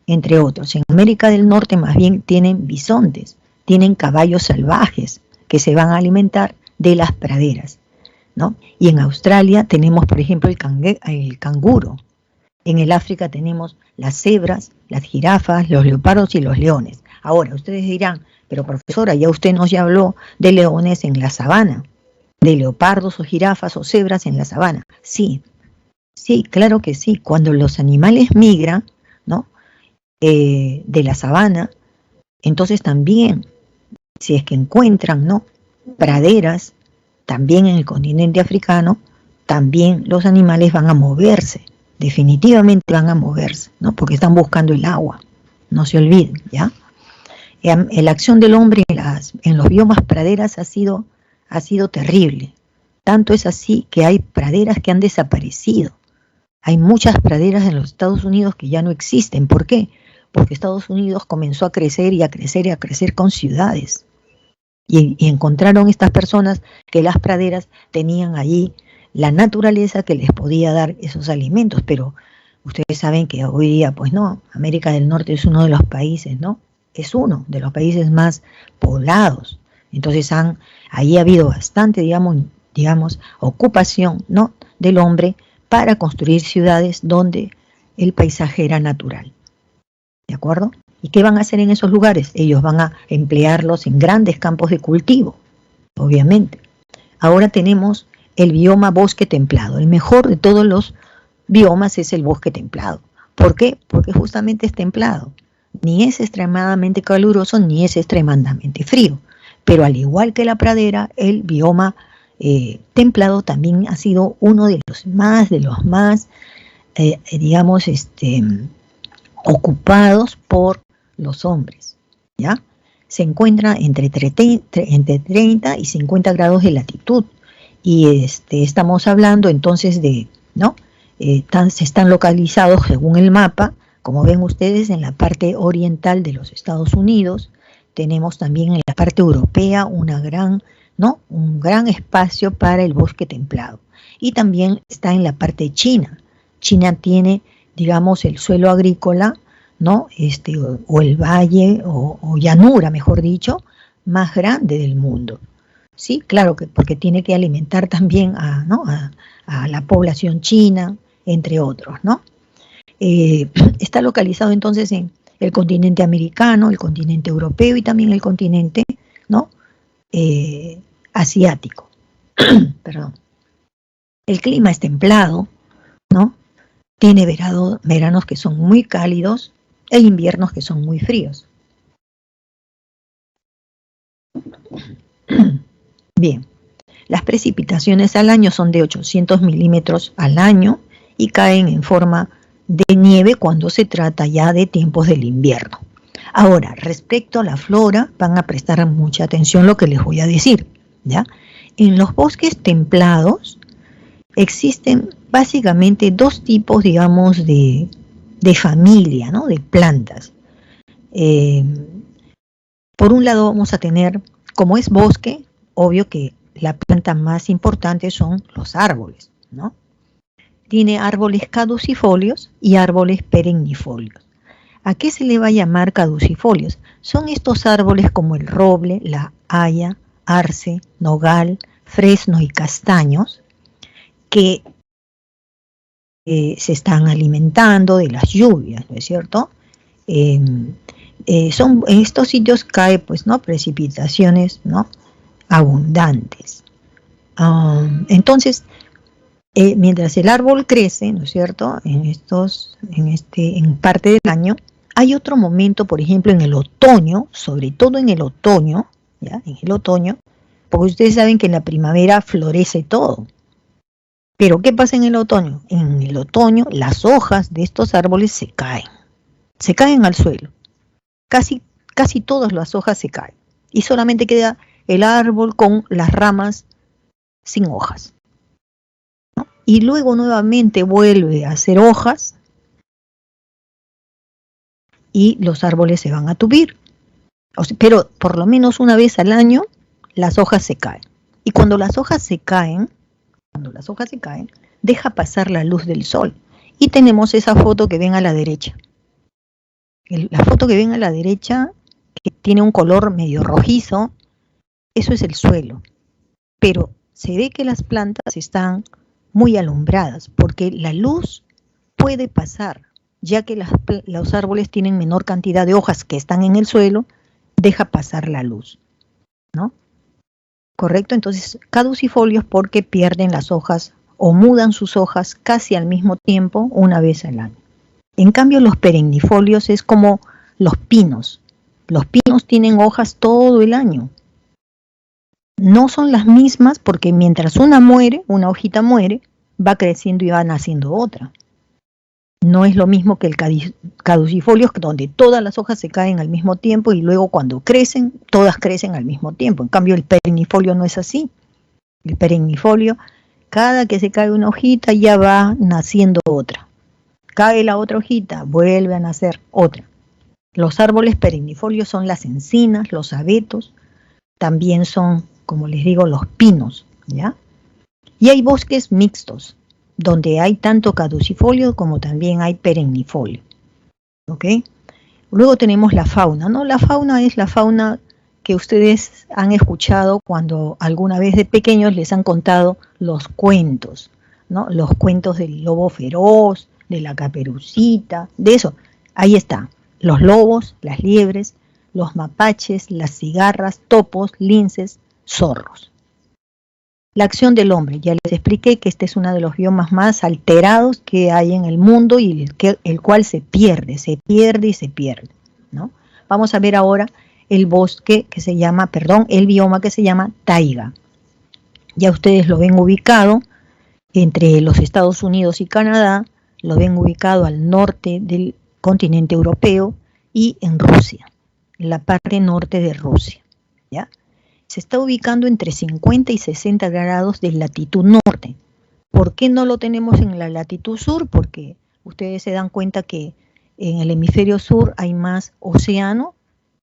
entre otros. En América del Norte más bien tienen bisontes, tienen caballos salvajes que se van a alimentar de las praderas, ¿no? Y en Australia tenemos, por ejemplo, el canguro. En el África tenemos las cebras, las jirafas, los leopardos y los leones. Ahora, ustedes dirán, pero profesora, ya usted nos ya habló de leones en la sabana, de leopardos o jirafas o cebras en la sabana. Sí, sí, claro que sí. Cuando los animales migran, ¿no?, de la sabana, entonces también, si es que encuentran, ¿no?, praderas, también en el continente africano, también los animales van a moverse, definitivamente van a moverse, ¿no?, porque están buscando el agua, no se olviden, ¿ya? La acción del hombre en los biomas praderas ha sido terrible. Tanto es así que hay praderas que han desaparecido. Hay muchas praderas en los Estados Unidos que ya no existen. ¿Por qué? Porque Estados Unidos comenzó a crecer y a crecer y a crecer con ciudades. Y encontraron estas personas que las praderas tenían allí la naturaleza que les podía dar esos alimentos. Pero ustedes saben que hoy día, pues no, América del Norte es uno de los países, ¿no? Es uno de los países más poblados. Entonces ahí ha habido bastante, digamos, digamos, ocupación, ¿no?, del hombre para construir ciudades donde el paisaje era natural. ¿De acuerdo? ¿Y qué van a hacer en esos lugares? Ellos van a emplearlos en grandes campos de cultivo, obviamente. Ahora tenemos el bioma bosque templado. El mejor de todos los biomas es el bosque templado. ¿Por qué? Porque justamente es templado. Ni es extremadamente caluroso, ni es extremadamente frío. Pero al igual que la pradera, el bioma templado también ha sido uno de los más, digamos, ocupados por los hombres, ¿ya? Se encuentra entre 30 y 50 grados de latitud. Y estamos hablando entonces de, ¿no? Se están localizados según el mapa, como ven ustedes, en la parte oriental de los Estados Unidos. Tenemos también en la parte europea un gran espacio para el bosque templado. Y también está en la parte china. China tiene, digamos, el suelo agrícola, ¿no? O el valle, o llanura, mejor dicho, más grande del mundo. Sí, claro, que porque tiene que alimentar también a la población china, entre otros, ¿no? Está localizado entonces en el continente americano, el continente europeo y también el continente, ¿no?, asiático. Perdón. El clima es templado, ¿no? Tiene veranos que son muy cálidos e inviernos que son muy fríos. Bien, las precipitaciones al año son de 800 milímetros al año y caen en forma de nieve cuando se trata ya de tiempos del invierno. Ahora, respecto a la flora, van a prestar mucha atención a lo que les voy a decir, ¿ya? En los bosques templados existen básicamente dos tipos, digamos, de familia, ¿no?, de plantas. Por un lado vamos a tener, como es bosque, obvio que la planta más importante son los árboles, ¿no? Tiene árboles caducifolios y árboles perennifolios. ¿A qué se le va a llamar caducifolios? Son estos árboles como el roble, la haya, arce, nogal, fresno y castaños, que se están alimentando de las lluvias, ¿no es cierto? En estos sitios cae, pues, ¿no?, precipitaciones, ¿no?, abundantes. Entonces, mientras el árbol crece, ¿no es cierto?, en parte del año, hay otro momento, por ejemplo, en el otoño, sobre todo en el otoño, ¿ya?, en el otoño, porque ustedes saben que en la primavera florece todo. Pero ¿qué pasa en el otoño? En el otoño las hojas de estos árboles se caen al suelo. Casi todas las hojas se caen y solamente queda el árbol con las ramas sin hojas, ¿no? Y luego nuevamente vuelve a hacer hojas y los árboles se van a tupir. Pero por lo menos una vez al año las hojas se caen. Y cuando las hojas se caen, deja pasar la luz del sol. Y tenemos esa foto que ven a la derecha. La foto que ven a la derecha, que tiene un color medio rojizo, eso es el suelo. Pero se ve que las plantas están muy alumbradas, porque la luz puede pasar, ya que los árboles tienen menor cantidad de hojas que están en el suelo, deja pasar la luz, ¿no? ¿Correcto? Entonces, caducifolios porque pierden las hojas o mudan sus hojas casi al mismo tiempo una vez al año. En cambio, los perennifolios es como los pinos. Los pinos tienen hojas todo el año. No son las mismas porque mientras una hojita muere, va creciendo y va naciendo otra. No es lo mismo que el caducifolio, donde todas las hojas se caen al mismo tiempo y luego cuando crecen, todas crecen al mismo tiempo. En cambio, el perennifolio no es así. El perennifolio, cada que se cae una hojita, ya va naciendo otra. Cae la otra hojita, vuelve a nacer otra. Los árboles perennifolios son las encinas, los abetos, también son, como les digo, los pinos, ¿ya? Y hay bosques mixtos, donde hay tanto caducifolio como también hay perennifolio, ¿ok? Luego tenemos la fauna, ¿no? La fauna es la fauna que ustedes han escuchado cuando alguna vez de pequeños les han contado los cuentos, ¿no? Los cuentos del lobo feroz, de la caperucita, de eso. Ahí está, los lobos, las liebres, los mapaches, las cigarras, topos, linces, zorros. La acción del hombre, ya les expliqué que este es uno de los biomas más alterados que hay en el mundo y el cual se pierde y se pierde, ¿no? Vamos a ver ahora el bosque que se llama, el bioma que se llama taiga. Ya ustedes lo ven ubicado entre los Estados Unidos y Canadá, lo ven ubicado al norte del continente europeo y en Rusia, en la parte norte de Rusia, ¿ya? Se está ubicando entre 50 y 60 grados de latitud norte. ¿Por qué no lo tenemos en la latitud sur? Porque ustedes se dan cuenta que en el hemisferio sur hay más océano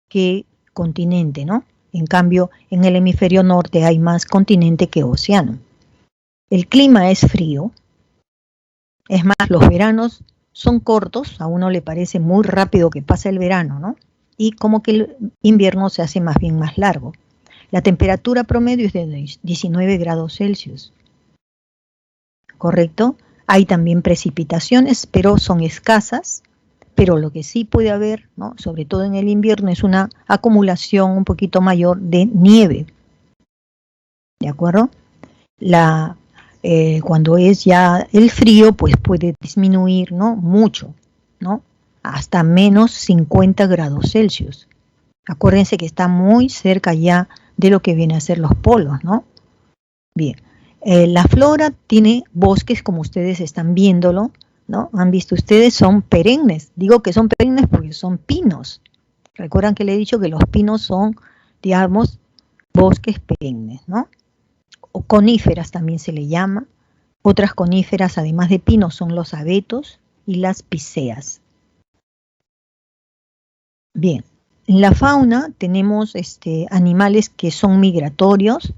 que continente, ¿no? En cambio, en el hemisferio norte hay más continente que océano. El clima es frío. Es más, los veranos son cortos, a uno le parece muy rápido que pasa el verano, ¿no? Y como que el invierno se hace más bien más largo. La temperatura promedio es de 19 grados Celsius, ¿correcto? Hay también precipitaciones, pero son escasas, pero lo que sí puede haber, ¿no? Sobre todo en el invierno, es una acumulación un poquito mayor de nieve, ¿de acuerdo? Cuando es ya el frío, pues puede disminuir, ¿no? Mucho, ¿no? Hasta menos 50 grados Celsius. Acuérdense que está muy cerca ya de lo que viene a ser los polos, ¿no? Bien, la flora tiene bosques como ustedes están viéndolo, ¿no? Han visto ustedes, son perennes. Digo que son perennes porque son pinos. Recuerdan que le he dicho que los pinos son, digamos, bosques perennes, ¿no? O coníferas también se le llama. Otras coníferas, además de pinos, son los abetos y las píceas. Bien. En la fauna tenemos animales que son migratorios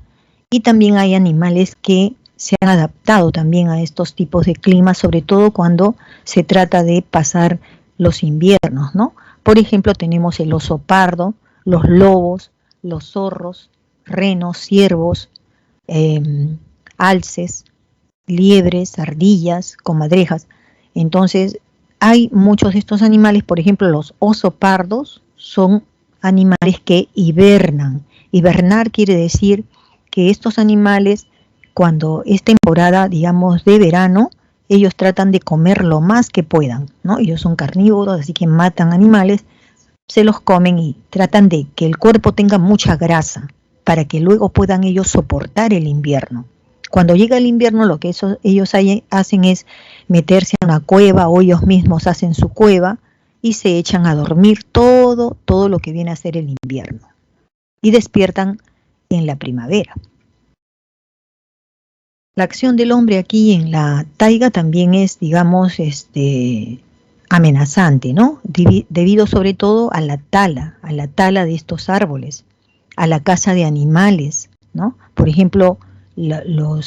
y también hay animales que se han adaptado también a estos tipos de clima, sobre todo cuando se trata de pasar los inviernos, ¿no? Por ejemplo, tenemos el oso pardo, los lobos, los zorros, renos, ciervos, alces, liebres, ardillas, comadrejas. Entonces, hay muchos de estos animales, por ejemplo, los osopardos, son animales que hibernan. Hibernar quiere decir que estos animales, cuando es temporada, digamos, de verano, ellos tratan de comer lo más que puedan, ¿no? Ellos son carnívoros, así que matan animales, se los comen y tratan de que el cuerpo tenga mucha grasa para que luego puedan ellos soportar el invierno. Cuando llega el invierno, lo que ellos hacen es meterse a una cueva o ellos mismos hacen su cueva y se echan a dormir todo lo que viene a ser el invierno. Y despiertan en la primavera. La acción del hombre aquí en la taiga también es, digamos, amenazante, ¿no? Debido sobre todo a la tala de estos árboles, a la caza de animales, ¿no? Por ejemplo,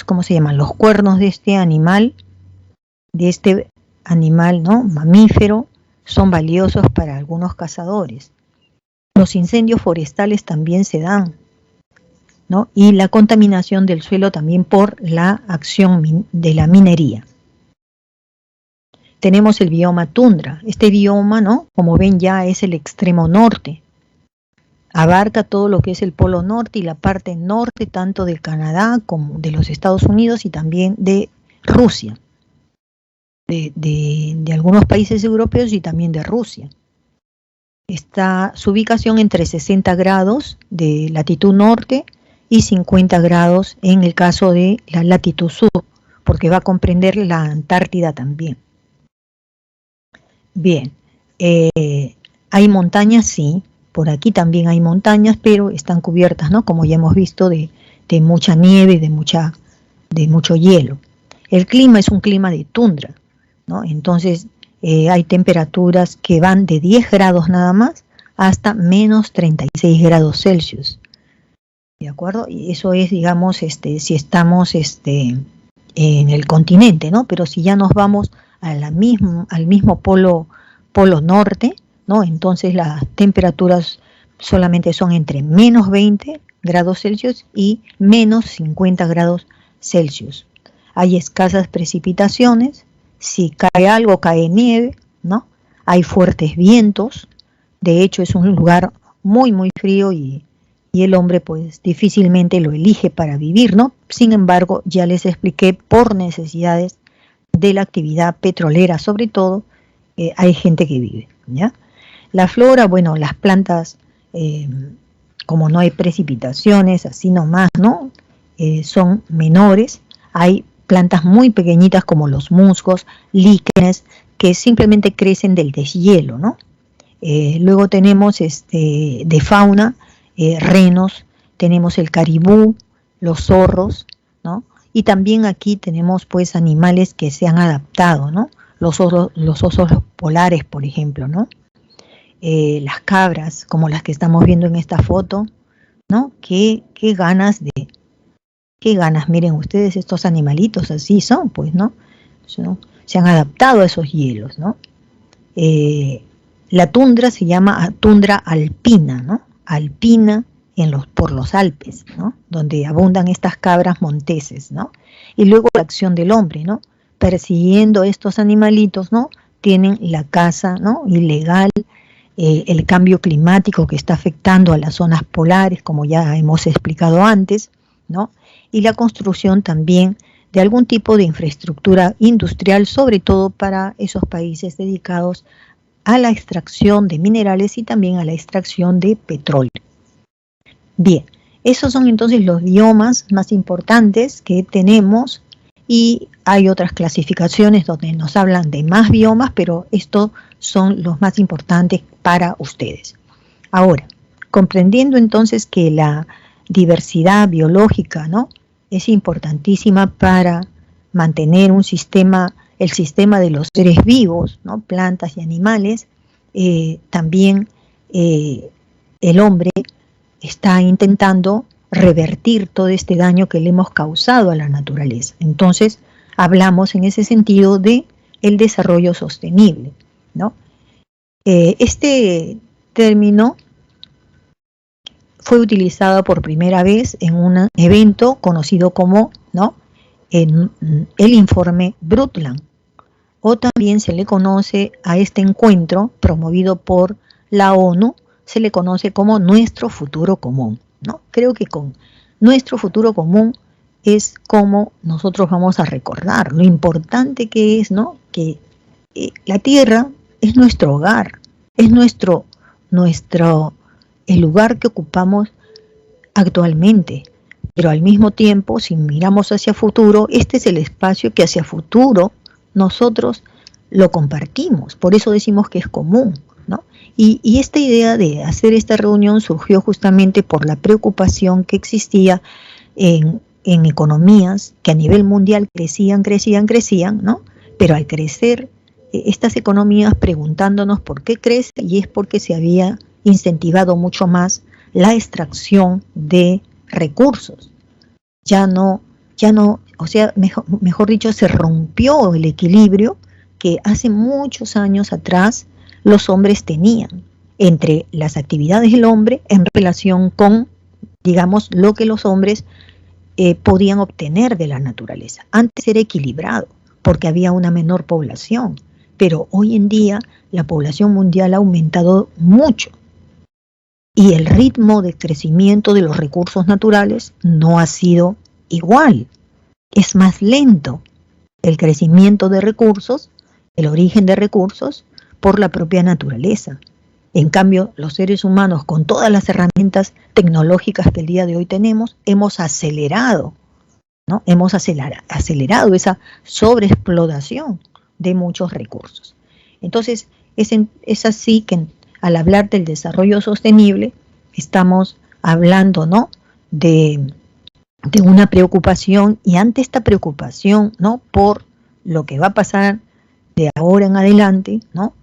¿cómo se llaman? Los cuernos de este animal, ¿no? Mamífero, son valiosos para algunos cazadores. Los incendios forestales también se dan, ¿no? Y la contaminación del suelo también por la acción de la minería. Tenemos el bioma tundra. Este bioma, ¿no? Como ven, ya es el extremo norte. Abarca todo lo que es el polo norte y la parte norte tanto de Canadá como de los Estados Unidos y también de Rusia. De algunos países europeos y también de Rusia. Está su ubicación entre 60 grados de latitud norte y 50 grados en el caso de la latitud sur, porque va a comprender la Antártida también. Bien, hay montañas, sí, por aquí también hay montañas, pero están cubiertas, ¿no? Como ya hemos visto, de mucha nieve, de mucho hielo. El clima es un clima de tundra, ¿no? Entonces hay temperaturas que van de 10 grados nada más hasta menos 36 grados Celsius. ¿De acuerdo? Y eso es, digamos, si estamos en el continente, ¿no? Pero si ya nos vamos al mismo polo norte, ¿no? Entonces las temperaturas solamente son entre menos 20 grados Celsius y menos 50 grados Celsius. Hay escasas precipitaciones, si cae algo, cae nieve, ¿no? Hay fuertes vientos, de hecho es un lugar muy, muy frío y el hombre pues difícilmente lo elige para vivir, ¿no? Sin embargo, ya les expliqué, por necesidades de la actividad petrolera, sobre todo, hay gente que vive, ¿ya? La flora, bueno, las plantas, como no hay precipitaciones, así nomás, ¿no? Son menores. Hay plantas muy pequeñitas como los musgos, líquenes, que simplemente crecen del deshielo, ¿no? Luego tenemos de fauna, renos, tenemos el caribú, los zorros, ¿no? Y también aquí tenemos pues animales que se han adaptado, ¿no? Los osos polares, por ejemplo, ¿no? Las cabras, como las que estamos viendo en esta foto, ¿no? Qué ganas, miren ustedes, estos animalitos así son, pues, ¿no? Se han adaptado a esos hielos, ¿no? La tundra se llama tundra alpina, ¿no? Alpina por los Alpes, ¿no? Donde abundan estas cabras monteses, ¿no? Y luego la acción del hombre, ¿no? Persiguiendo estos animalitos, ¿no? Tienen la caza, ¿no? Ilegal, el cambio climático que está afectando a las zonas polares, como ya hemos explicado antes, ¿no? Y la construcción también de algún tipo de infraestructura industrial, sobre todo para esos países dedicados a la extracción de minerales y también a la extracción de petróleo. Bien, esos son entonces los biomas más importantes que tenemos, y hay otras clasificaciones donde nos hablan de más biomas, pero estos son los más importantes para ustedes. Ahora, comprendiendo entonces que la diversidad biológica, ¿no?, es importantísima para mantener el sistema de los seres vivos, ¿no?, plantas y animales, también el hombre está intentando revertir todo este daño que le hemos causado a la naturaleza. Entonces, hablamos en ese sentido de el desarrollo sostenible, ¿no? Este término fue utilizado por primera vez en un evento conocido como, ¿no?, el informe Brundtland, o también se le conoce a este encuentro promovido por la ONU, se le conoce como nuestro futuro común, ¿no? Creo que con nuestro futuro común es como nosotros vamos a recordar lo importante que es, ¿no?, que la Tierra es nuestro hogar, es el lugar que ocupamos actualmente, pero al mismo tiempo, si miramos hacia futuro, este es el espacio que hacia futuro nosotros lo compartimos, por eso decimos que es común, ¿no? Y esta idea de hacer esta reunión surgió justamente por la preocupación que existía en economías que a nivel mundial crecían, ¿no? Pero al crecer estas economías, preguntándonos por qué crece, y es porque se había incentivado mucho más la extracción de recursos. Ya no, o sea, mejor dicho, se rompió el equilibrio que hace muchos años atrás los hombres tenían entre las actividades del hombre en relación con, digamos, lo que los hombres podían obtener de la naturaleza. Antes era equilibrado porque había una menor población, pero hoy en día la población mundial ha aumentado mucho y el ritmo de crecimiento de los recursos naturales no ha sido igual, es más lento el crecimiento de recursos, el origen de recursos por la propia naturaleza. En cambio, los seres humanos, con todas las herramientas tecnológicas que el día de hoy tenemos, hemos acelerado, ¿no? Hemos acelerado esa sobreexplotación de muchos recursos. Entonces, es así que al hablar del desarrollo sostenible, estamos hablando, ¿no?, de una preocupación, y ante esta preocupación, ¿no?, por lo que va a pasar de ahora en adelante, ¿no?,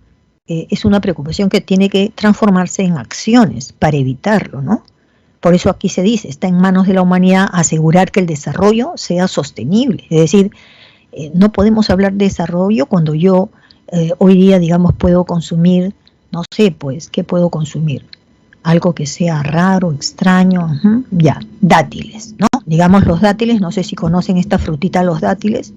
es una preocupación que tiene que transformarse en acciones para evitarlo, ¿no? Por eso aquí se dice, está en manos de la humanidad asegurar que el desarrollo sea sostenible. Es decir, no podemos hablar de desarrollo cuando yo hoy día, digamos, puedo consumir, no sé, pues, ¿qué puedo consumir? algo que sea raro, extraño, ya, dátiles, ¿no? Digamos los dátiles, no sé si conocen esta frutita, los dátiles.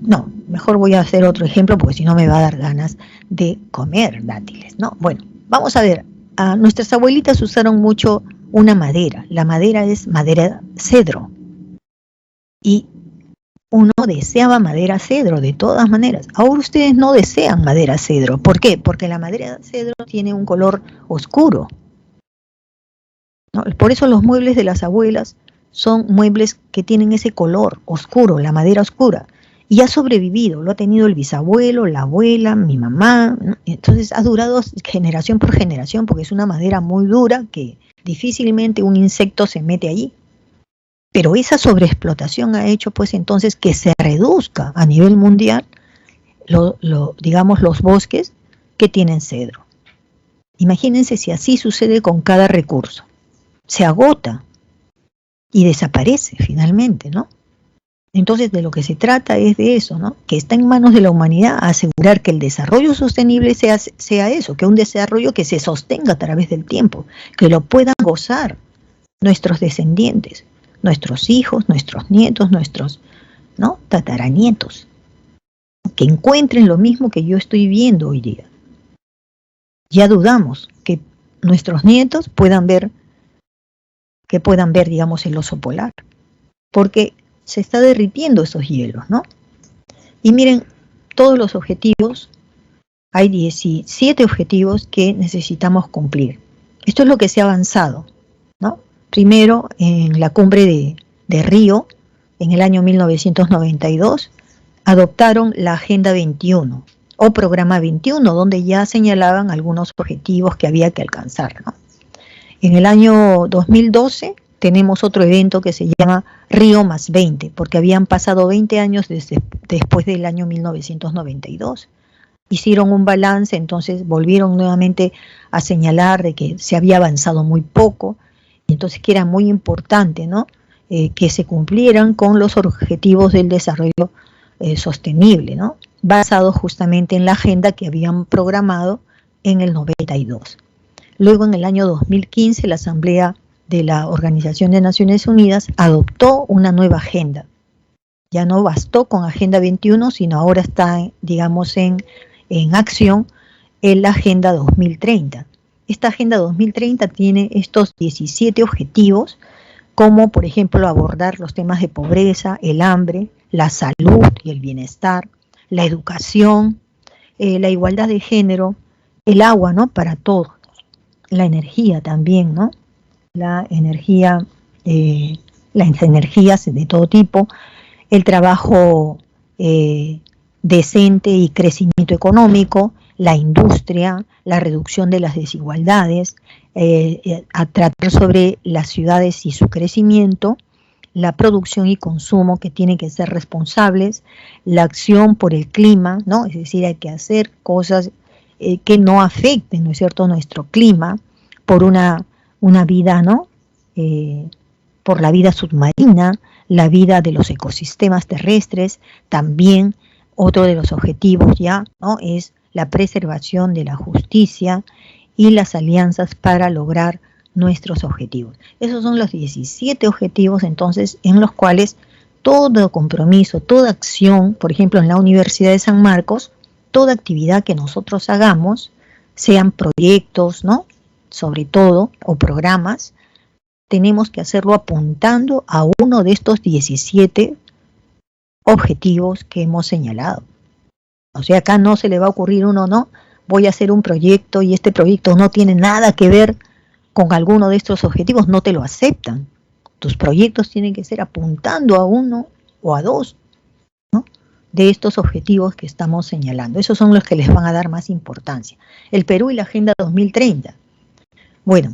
No, mejor voy a hacer otro ejemplo porque si no me va a dar ganas de comer dátiles, ¿no? Bueno, vamos a ver, nuestras abuelitas usaron mucho una madera, la madera es madera cedro, y uno deseaba madera cedro de todas maneras. Ahora ustedes no desean madera cedro, ¿por qué? Porque la madera cedro tiene un color oscuro, ¿no? Por eso los muebles de las abuelas son muebles que tienen ese color oscuro, la madera oscura, y ha sobrevivido, lo ha tenido el bisabuelo, la abuela, mi mamá, ¿no? Entonces ha durado generación por generación porque es una madera muy dura que difícilmente un insecto se mete allí. Pero esa sobreexplotación ha hecho pues entonces que se reduzca a nivel mundial, digamos, los bosques que tienen cedro. Imagínense si así sucede con cada recurso. Se agota y desaparece finalmente, ¿no? Entonces de lo que se trata es de eso, ¿no? Que está en manos de la humanidad asegurar que el desarrollo sostenible sea eso, que un desarrollo que se sostenga a través del tiempo, que lo puedan gozar nuestros descendientes, nuestros hijos, nuestros nietos, nuestros, ¿no?, tataranietos, que encuentren lo mismo que yo estoy viendo hoy día. Ya dudamos que nuestros nietos puedan ver, digamos, el oso polar, porque se está derritiendo esos hielos, ¿no? Y miren, todos los objetivos, hay 17 objetivos que necesitamos cumplir. Esto es lo que se ha avanzado, ¿no? Primero, en la cumbre de Río, en el año 1992, adoptaron la Agenda 21, o Programa 21, donde ya señalaban algunos objetivos que había que alcanzar, ¿no? En el año 2012 tenemos otro evento que se llama Río más 20, porque habían pasado 20 años después del año 1992. Hicieron un balance, entonces volvieron nuevamente a señalar de que se había avanzado muy poco, y entonces que era muy importante, ¿no?, que se cumplieran con los objetivos del desarrollo sostenible, ¿no?, basados justamente en la agenda que habían programado en el 92. Luego, en el año 2015, la Asamblea de la Organización de Naciones Unidas adoptó una nueva agenda. Ya no bastó con Agenda 21, sino ahora está, digamos, en acción en la Agenda 2030. Esta Agenda 2030 tiene estos 17 objetivos, como por ejemplo abordar los temas de pobreza, el hambre, la salud y el bienestar, la educación, la igualdad de género, el agua, ¿no?, para todos, la energía también, ¿no?, las energías de todo tipo, el trabajo decente y crecimiento económico, la industria, la reducción de las desigualdades, a tratar sobre las ciudades y su crecimiento, la producción y consumo que tienen que ser responsables, la acción por el clima, ¿no?, es decir, hay que hacer cosas que no afecten, ¿no es cierto?, nuestro clima, por una vida, ¿no?, por la vida submarina, la vida de los ecosistemas terrestres. También otro de los objetivos ya, ¿no?, es la preservación de la justicia y las alianzas para lograr nuestros objetivos. Esos son los 17 objetivos, entonces, en los cuales todo compromiso, toda acción, por ejemplo, en la Universidad de San Marcos, toda actividad que nosotros hagamos, sean proyectos, ¿no?, sobre todo, o programas, tenemos que hacerlo apuntando a uno de estos 17 objetivos que hemos señalado. O sea, acá no se le va a ocurrir uno, no, voy a hacer un proyecto y este proyecto no tiene nada que ver con alguno de estos objetivos, no te lo aceptan. Tus proyectos tienen que ser apuntando a uno o a dos, ¿no?, de estos objetivos que estamos señalando. Esos son los que les van a dar más importancia. El Perú y la Agenda 2030. Bueno,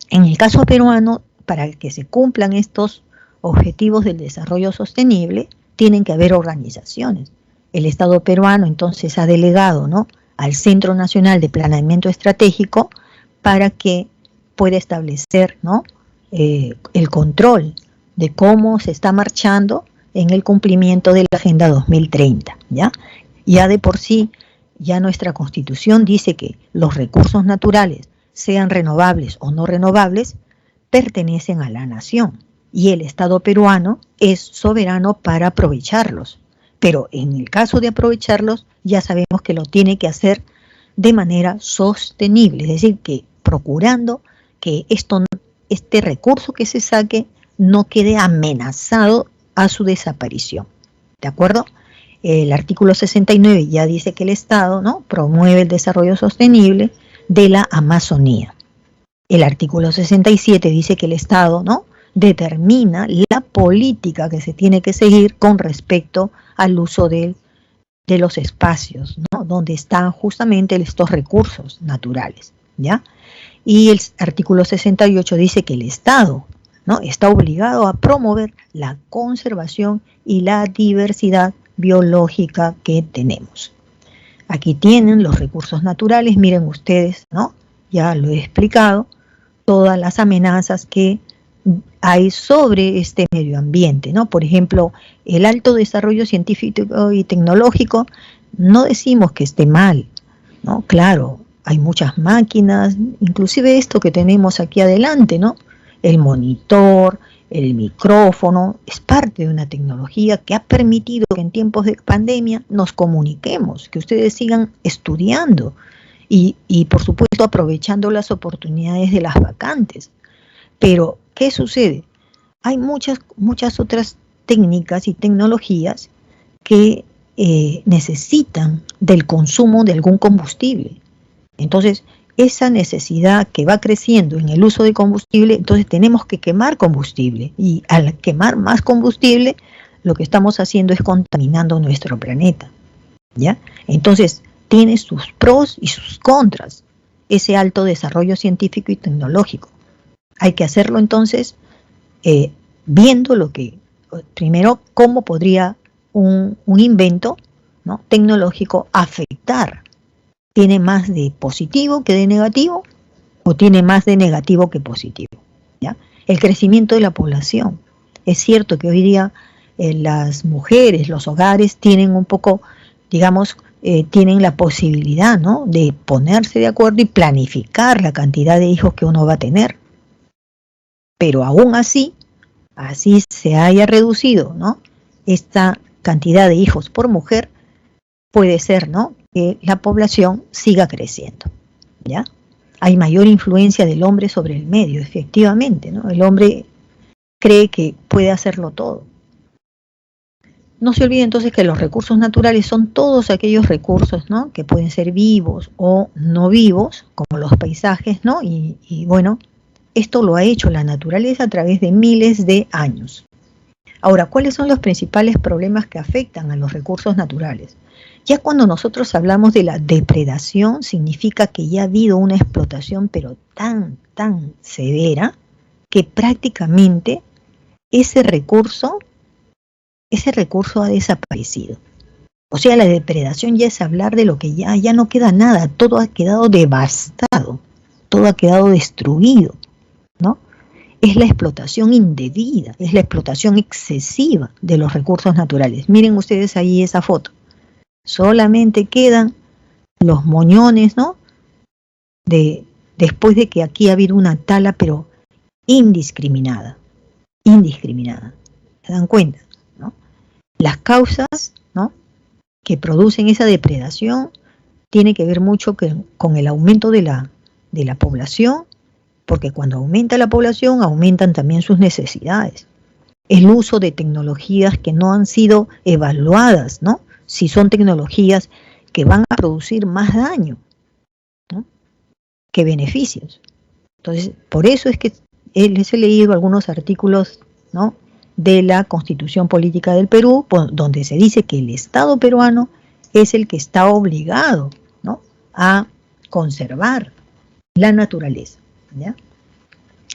en el caso peruano, para que se cumplan estos objetivos del desarrollo sostenible, tienen que haber organizaciones. El Estado peruano entonces ha delegado, ¿no?, al Centro Nacional de Planeamiento Estratégico para que pueda establecer, ¿no?, el control de cómo se está marchando en el cumplimiento de la Agenda 2030, ¿ya? Ya de por sí, ya nuestra Constitución dice que los recursos naturales sean renovables o no renovables, pertenecen a la nación y el Estado peruano es soberano para aprovecharlos. Pero en el caso de aprovecharlos, ya sabemos que lo tiene que hacer de manera sostenible, es decir, que procurando que este recurso que se saque no quede amenazado a su desaparición. ¿De acuerdo? El artículo 69 ya dice que el Estado, ¿no?, promueve el desarrollo sostenible de la Amazonía. El artículo 67 dice que el Estado, ¿no?, determina la política que se tiene que seguir con respecto al uso de los espacios, ¿no?, donde están justamente estos recursos naturales, ¿ya? Y el artículo 68 dice que el Estado, ¿no?, está obligado a promover la conservación y la diversidad biológica que tenemos. Aquí tienen los recursos naturales, miren ustedes, ¿no?, ya lo he explicado, todas las amenazas que hay sobre este medio ambiente, ¿no? Por ejemplo, el alto desarrollo científico y tecnológico, no decimos que esté mal, ¿no? Claro, hay muchas máquinas, inclusive esto que tenemos aquí adelante, ¿no? El monitor, el micrófono, es parte de una tecnología que ha permitido que en tiempos de pandemia nos comuniquemos, que ustedes sigan estudiando y por supuesto aprovechando las oportunidades de las vacantes. Pero, ¿qué sucede? Hay muchas otras técnicas y tecnologías que necesitan del consumo de algún combustible. Entonces, esa necesidad que va creciendo en el uso de combustible, entonces tenemos que quemar combustible. Y al quemar más combustible, lo que estamos haciendo es contaminando nuestro planeta, ¿ya? Entonces, tiene sus pros y sus contras, ese alto desarrollo científico y tecnológico. Hay que hacerlo entonces viendo lo que, primero, cómo podría un invento, ¿no?, tecnológico afectar. ¿Tiene más de positivo que de negativo? ¿O tiene más de negativo que positivo? ¿Ya? El crecimiento de la población. Es cierto que hoy día las mujeres, los hogares tienen un poco, digamos, tienen la posibilidad, ¿no?, de ponerse de acuerdo y planificar la cantidad de hijos que uno va a tener. Pero aún así se haya reducido, ¿no?, esta cantidad de hijos por mujer, puede ser, ¿no?, que la población siga creciendo, ¿ya? Hay mayor influencia del hombre sobre el medio, efectivamente, ¿no? El hombre cree que puede hacerlo todo. No se olvide entonces que los recursos naturales son todos aquellos recursos, ¿no?, que pueden ser vivos o no vivos, como los paisajes, ¿no? Y bueno, esto lo ha hecho la naturaleza a través de miles de años. Ahora, ¿cuáles son los principales problemas que afectan a los recursos naturales? Ya cuando nosotros hablamos de la depredación, significa que ya ha habido una explotación, pero tan severa, que prácticamente ese recurso ha desaparecido. O sea, la depredación ya es hablar de lo que ya no queda nada, todo ha quedado devastado, todo ha quedado destruido, ¿no? Es la explotación indebida, es la explotación excesiva de los recursos naturales. Miren ustedes ahí esa foto. Solamente quedan los moñones, ¿no?, después de que aquí ha habido una tala, pero indiscriminada. ¿Se dan cuenta, no? Las causas, ¿no?, que producen esa depredación tiene que ver mucho con el aumento de la población, porque cuando aumenta la población, aumentan también sus necesidades. El uso de tecnologías que no han sido evaluadas, ¿no?, si son tecnologías que van a producir más daño, ¿no?, que beneficios. Entonces, por eso es que les he leído algunos artículos, ¿no?, de la Constitución Política del Perú, donde se dice que el Estado peruano es el que está obligado, ¿no?, a conservar la naturaleza, ¿ya?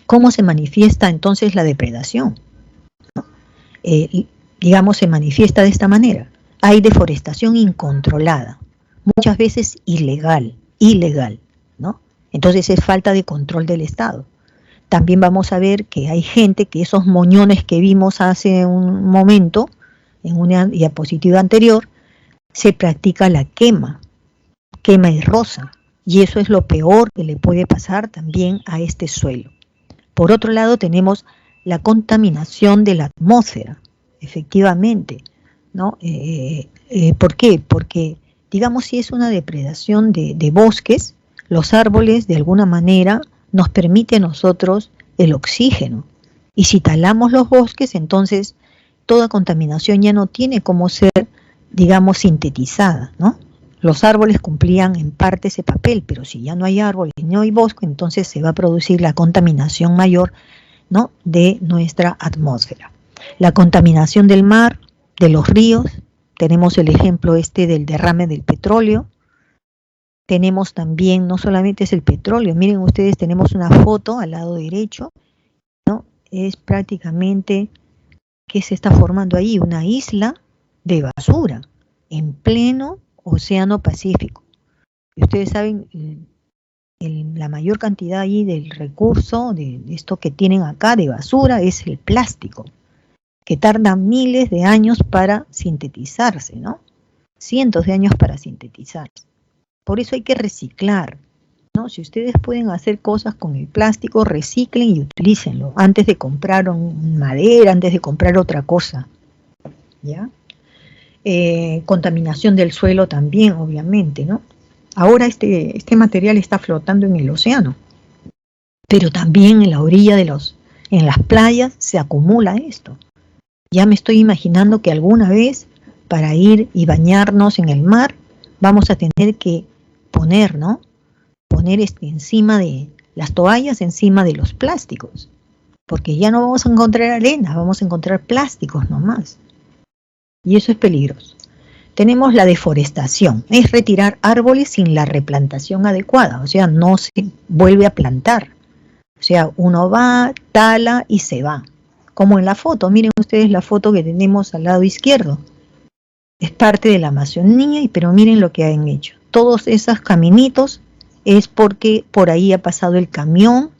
¿Cómo se manifiesta entonces la depredación? ¿No? Digamos, se manifiesta de esta manera. Hay deforestación incontrolada, muchas veces ilegal, ¿no? Entonces es falta de control del Estado. También vamos a ver que hay gente que esos moñones que vimos hace un momento, en una diapositiva anterior, se practica la quema y roza, Y eso es lo peor que le puede pasar también a este suelo. Por otro lado, tenemos la contaminación de la atmósfera, efectivamente, ¿no? ¿Por qué? Porque, digamos, si es una depredación de bosques, los árboles de alguna manera nos permiten a nosotros el oxígeno. Y si talamos los bosques, entonces toda contaminación ya no tiene cómo ser, digamos, sintetizada, ¿no? Los árboles cumplían en parte ese papel, pero si ya no hay árboles, no hay bosque, entonces se va a producir la contaminación mayor, ¿no?, de nuestra atmósfera. La contaminación del mar, de los ríos, tenemos el ejemplo del derrame del petróleo. Tenemos también, no solamente es el petróleo, miren ustedes, tenemos una foto al lado derecho, ¿no? Es prácticamente, ¿qué se está formando ahí? Una isla de basura en pleno Océano Pacífico. Y ustedes saben, la mayor cantidad ahí del recurso, de esto que tienen acá de basura, es el plástico, que tarda miles de años para sintetizarse, ¿no? Cientos de años para sintetizarse. Por eso hay que reciclar, ¿no? Si ustedes pueden hacer cosas con el plástico, reciclen y utilícenlo antes de comprar madera, antes de comprar otra cosa, ¿ya? Contaminación del suelo también, obviamente, ¿no? Ahora este material está flotando en el océano, pero también en la orilla en las playas se acumula esto. Ya me estoy imaginando que alguna vez para ir y bañarnos en el mar vamos a tener que poner, ¿no? Poner encima de las toallas, encima de los plásticos, porque ya no vamos a encontrar arena, vamos a encontrar plásticos nomás. Y eso es peligroso. Tenemos la deforestación, es retirar árboles sin la replantación adecuada, o sea, no se vuelve a plantar. O sea, uno va, tala y se va. Como en la foto, miren ustedes la foto que tenemos al lado izquierdo. Es parte de la Amazonía, pero miren lo que han hecho. Todos esos caminitos es porque por ahí ha pasado el camión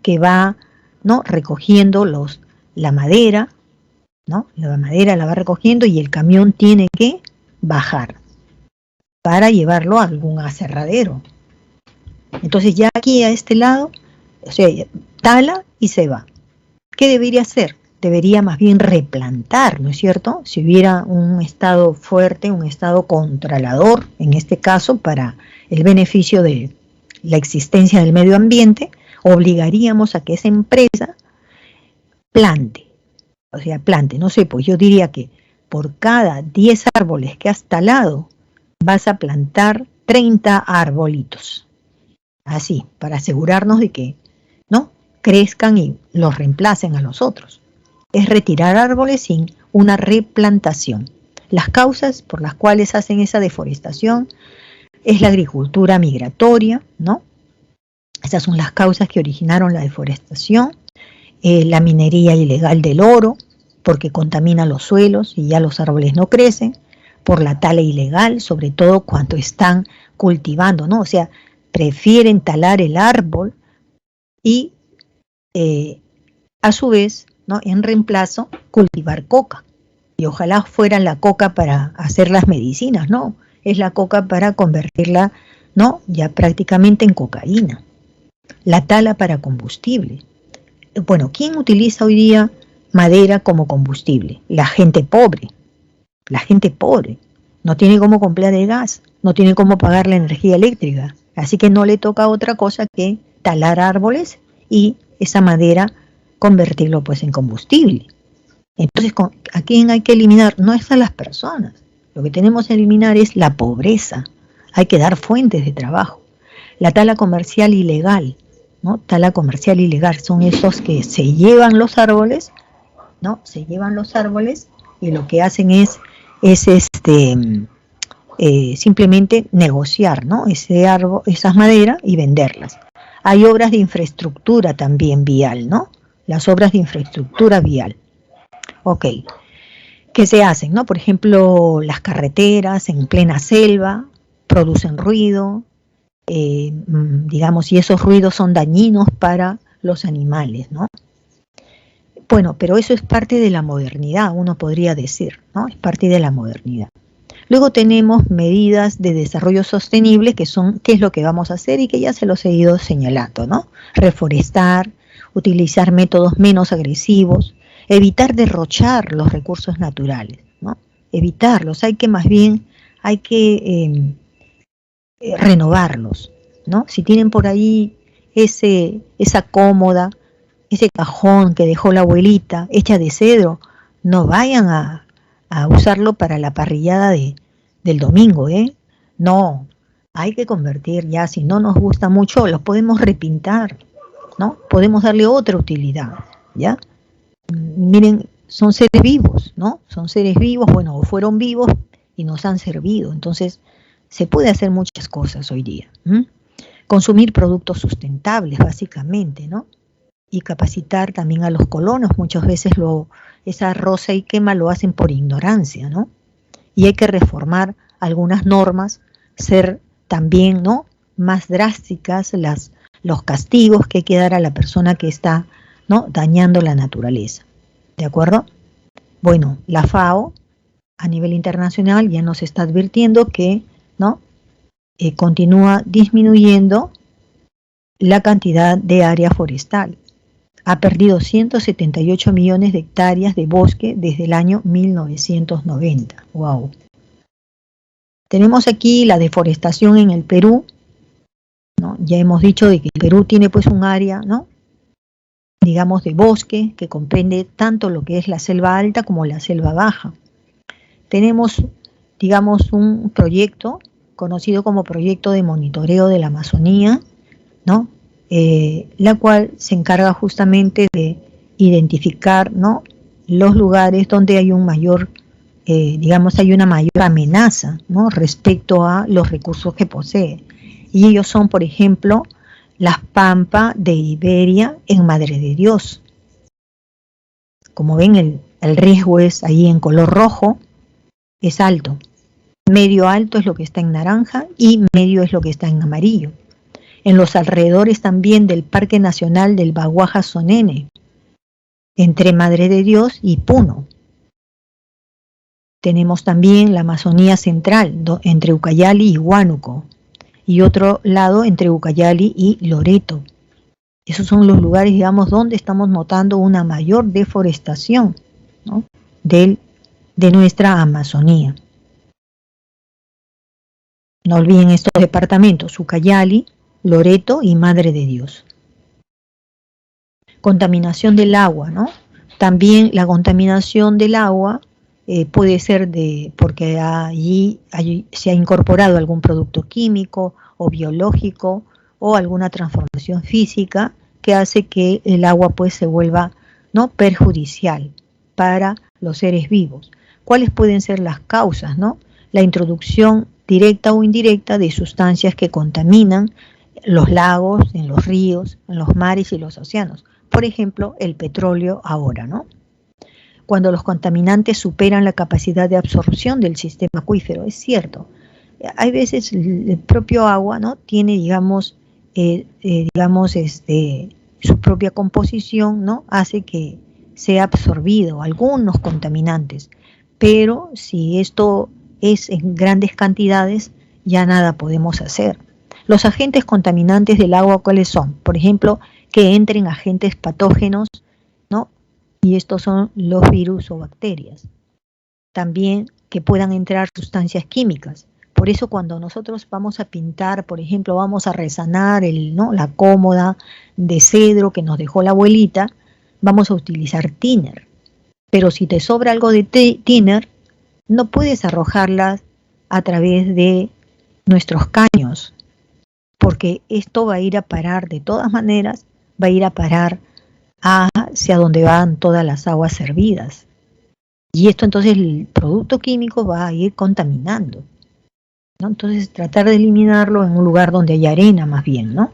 que va, ¿no?, recogiendo la madera, ¿no? La madera la va recogiendo y el camión tiene que bajar para llevarlo a algún aserradero. Entonces ya aquí a este lado, o sea, tala y se va. ¿Qué debería hacer? Debería más bien replantar, ¿no es cierto? Si hubiera un Estado fuerte, un Estado controlador, en este caso, para el beneficio de la existencia del medio ambiente, obligaríamos a que esa empresa plante. O sea, plante, no sé, pues yo diría que por cada 10 árboles que has talado, vas a plantar 30 arbolitos. Así, para asegurarnos de que, ¿no?, crezcan y los reemplacen a los otros. Es retirar árboles sin una replantación. Las causas por las cuales hacen esa deforestación es la agricultura migratoria, ¿no? Esas son las causas que originaron la deforestación. La minería ilegal del oro, porque contamina los suelos y ya los árboles no crecen. Por la tala ilegal, sobre todo cuando están cultivando, ¿no? O sea, prefieren talar el árbol y a su vez, ¿no?, en reemplazo, cultivar coca. Y ojalá fuera la coca para hacer las medicinas, no, es la coca para convertirla, ¿no?, ya prácticamente en cocaína. La tala para combustible. Bueno, ¿quién utiliza hoy día madera como combustible? La gente pobre. La gente pobre. No tiene cómo comprar el gas, no tiene cómo pagar la energía eléctrica. Así que no le toca otra cosa que talar árboles y esa madera convertirlo pues en combustible. Entonces, ¿a quién hay que eliminar? No es a las personas. Lo que tenemos que eliminar es la pobreza. Hay que dar fuentes de trabajo. La tala comercial ilegal, ¿no? Tala comercial ilegal son esos que se llevan los árboles, ¿no? Se llevan los árboles y lo que hacen es simplemente negociar, ¿no?, ese árbol, esas maderas y venderlas. Hay obras de infraestructura también vial, ¿no? Las obras de infraestructura vial. Ok. ¿Qué se hacen, no? Por ejemplo, las carreteras en plena selva producen ruido, digamos, y esos ruidos son dañinos para los animales, ¿no? Bueno, pero eso es parte de la modernidad, uno podría decir, ¿no? Es parte de la modernidad. Luego tenemos medidas de desarrollo sostenible, que son qué es lo que vamos a hacer y que ya se los he ido señalando, ¿no? Reforestar, utilizar métodos menos agresivos, evitar derrochar los recursos naturales, ¿no? Evitarlos, hay que renovarlos, ¿no? Si tienen por ahí esa cómoda, ese cajón que dejó la abuelita, hecha de cedro, no vayan a usarlo para la parrillada del domingo, ¿eh? No, hay que convertir ya, si no nos gusta mucho, los podemos repintar, ¿no? Podemos darle otra utilidad, ¿ya? Miren, son seres vivos, ¿no? Son seres vivos, bueno, fueron vivos y nos han servido, entonces se puede hacer muchas cosas hoy día. Consumir productos sustentables, básicamente, ¿no? Y capacitar también a los colonos. Muchas veces esa roza y quema lo hacen por ignorancia, ¿no? Y hay que reformar algunas normas, ser también, ¿no?, más drásticas los castigos que hay que dar a la persona que está, ¿no?, dañando la naturaleza. ¿De acuerdo? Bueno, la FAO a nivel internacional ya nos está advirtiendo que, ¿no?, continúa disminuyendo la cantidad de área forestal. Ha perdido 178 millones de hectáreas de bosque desde el año 1990. ¡Wow! Tenemos aquí la deforestación en el Perú, ¿no? Ya hemos dicho de que el Perú tiene pues un área, ¿no?, digamos, de bosque que comprende tanto lo que es la selva alta como la selva baja. Tenemos, digamos, un proyecto conocido como Proyecto de Monitoreo de la Amazonía, ¿no?, la cual se encarga justamente de identificar, ¿no?, los lugares donde hay un mayor, digamos, hay una mayor amenaza, ¿no?, respecto a los recursos que posee. Y ellos son, por ejemplo, las pampas de Iberia en Madre de Dios. Como ven, el riesgo es ahí en color rojo, es alto. Medio alto es lo que está en naranja y medio es lo que está en amarillo. En los alrededores también del Parque Nacional del Baguaja-Sonene, entre Madre de Dios y Puno. Tenemos también la Amazonía Central, entre Ucayali y Huánuco, y otro lado entre Ucayali y Loreto. Esos son los lugares, digamos, donde estamos notando una mayor deforestación, ¿no?, de nuestra Amazonía. No olviden estos departamentos, Ucayali, Loreto y Madre de Dios. Contaminación del agua, ¿no? También la contaminación del agua puede ser porque allí se ha incorporado algún producto químico o biológico o alguna transformación física que hace que el agua pues se vuelva, ¿no?, perjudicial para los seres vivos. ¿Cuáles pueden ser las causas, no? La introducción directa o indirecta de sustancias que contaminan los lagos, en los ríos, en los mares y los océanos. Por ejemplo, el petróleo ahora, ¿no? Cuando los contaminantes superan la capacidad de absorción del sistema acuífero, es cierto. Hay veces el propio agua, ¿no?, tiene, digamos, su propia composición, ¿no?, hace que sea absorbido algunos contaminantes, pero si esto es en grandes cantidades, ya nada podemos hacer. Los agentes contaminantes del agua, ¿cuáles son? Por ejemplo, que entren agentes patógenos, ¿no?, y estos son los virus o bacterias. También que puedan entrar sustancias químicas. Por eso cuando nosotros vamos a pintar, por ejemplo, vamos a resanar la cómoda de cedro que nos dejó la abuelita, vamos a utilizar thinner. Pero si te sobra algo de thinner, no puedes arrojarlas a través de nuestros caños, porque esto va a ir a parar de todas maneras, va a ir a parar hacia donde van todas las aguas servidas. Y esto entonces el producto químico va a ir contaminando, ¿no? Entonces tratar de eliminarlo en un lugar donde haya arena más bien, ¿no?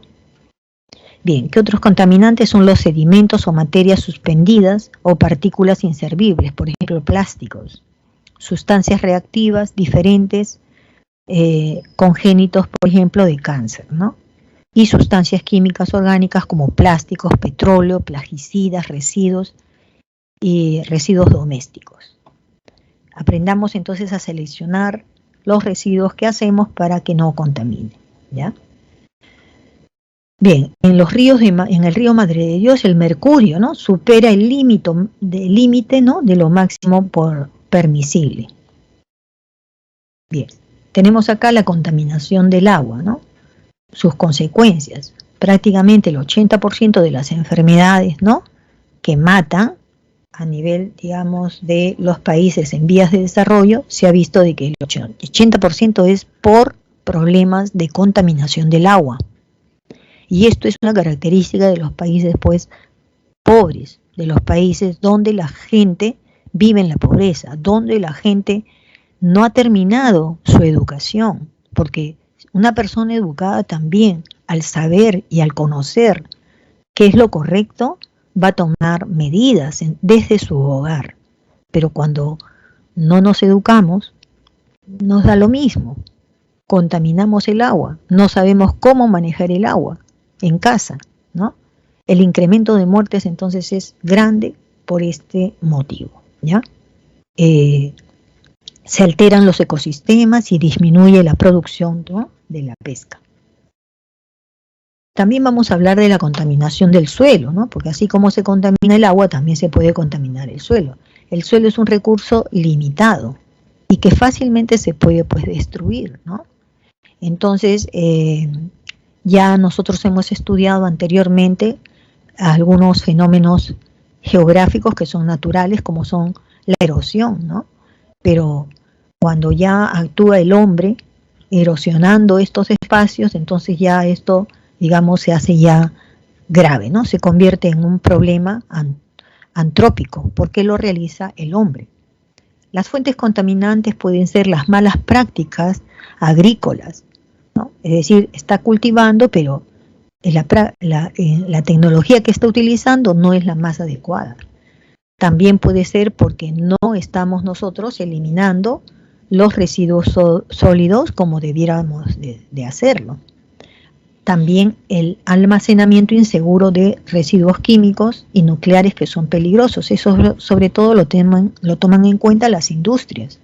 Bien, ¿qué otros contaminantes son los sedimentos o materias suspendidas o partículas inservibles? Por ejemplo, plásticos, sustancias reactivas diferentes, congénitos, por ejemplo, de cáncer, ¿no? Y sustancias químicas orgánicas como plásticos, petróleo, plaguicidas, residuos y residuos domésticos. Aprendamos entonces a seleccionar los residuos que hacemos para que no contamine, ¿ya? Bien, en los ríos en el río Madre de Dios el mercurio, ¿no?, supera el límite, ¿no?, de lo máximo permisible. Bien, tenemos acá la contaminación del agua, ¿no?, sus consecuencias. Prácticamente el 80% de las enfermedades, ¿no?, que matan a nivel, digamos, de los países en vías de desarrollo, se ha visto de que el 80% es por problemas de contaminación del agua. Y esto es una característica de los países, pues, pobres, de los países donde la gente vive en la pobreza, donde la gente no ha terminado su educación, porque una persona educada también, al saber y al conocer qué es lo correcto, va a tomar medidas desde su hogar. Pero cuando no nos educamos, nos da lo mismo. Contaminamos el agua, no sabemos cómo manejar el agua en casa, ¿no? El incremento de muertes entonces es grande por este motivo, ¿ya? Se alteran los ecosistemas y disminuye la producción, ¿no?, de la pesca. También vamos a hablar de la contaminación del suelo, ¿no?, porque así como se contamina el agua, también se puede contaminar el suelo. El suelo es un recurso limitado y que fácilmente se puede, pues, destruir, ¿no? Entonces, ya nosotros hemos estudiado anteriormente algunos fenómenos geográficos que son naturales, como son la erosión, ¿no? Pero cuando ya actúa el hombre erosionando estos espacios, entonces ya esto, digamos, se hace ya grave, ¿no? Se convierte en un problema antrópico, porque lo realiza el hombre. Las fuentes contaminantes pueden ser las malas prácticas agrícolas, ¿no? Es decir, está cultivando, pero la tecnología que está utilizando no es la más adecuada. También puede ser porque no estamos nosotros eliminando los residuos sólidos como debiéramos de hacerlo. También el almacenamiento inseguro de residuos químicos y nucleares que son peligrosos. Eso sobre todo lo toman en cuenta las industrias.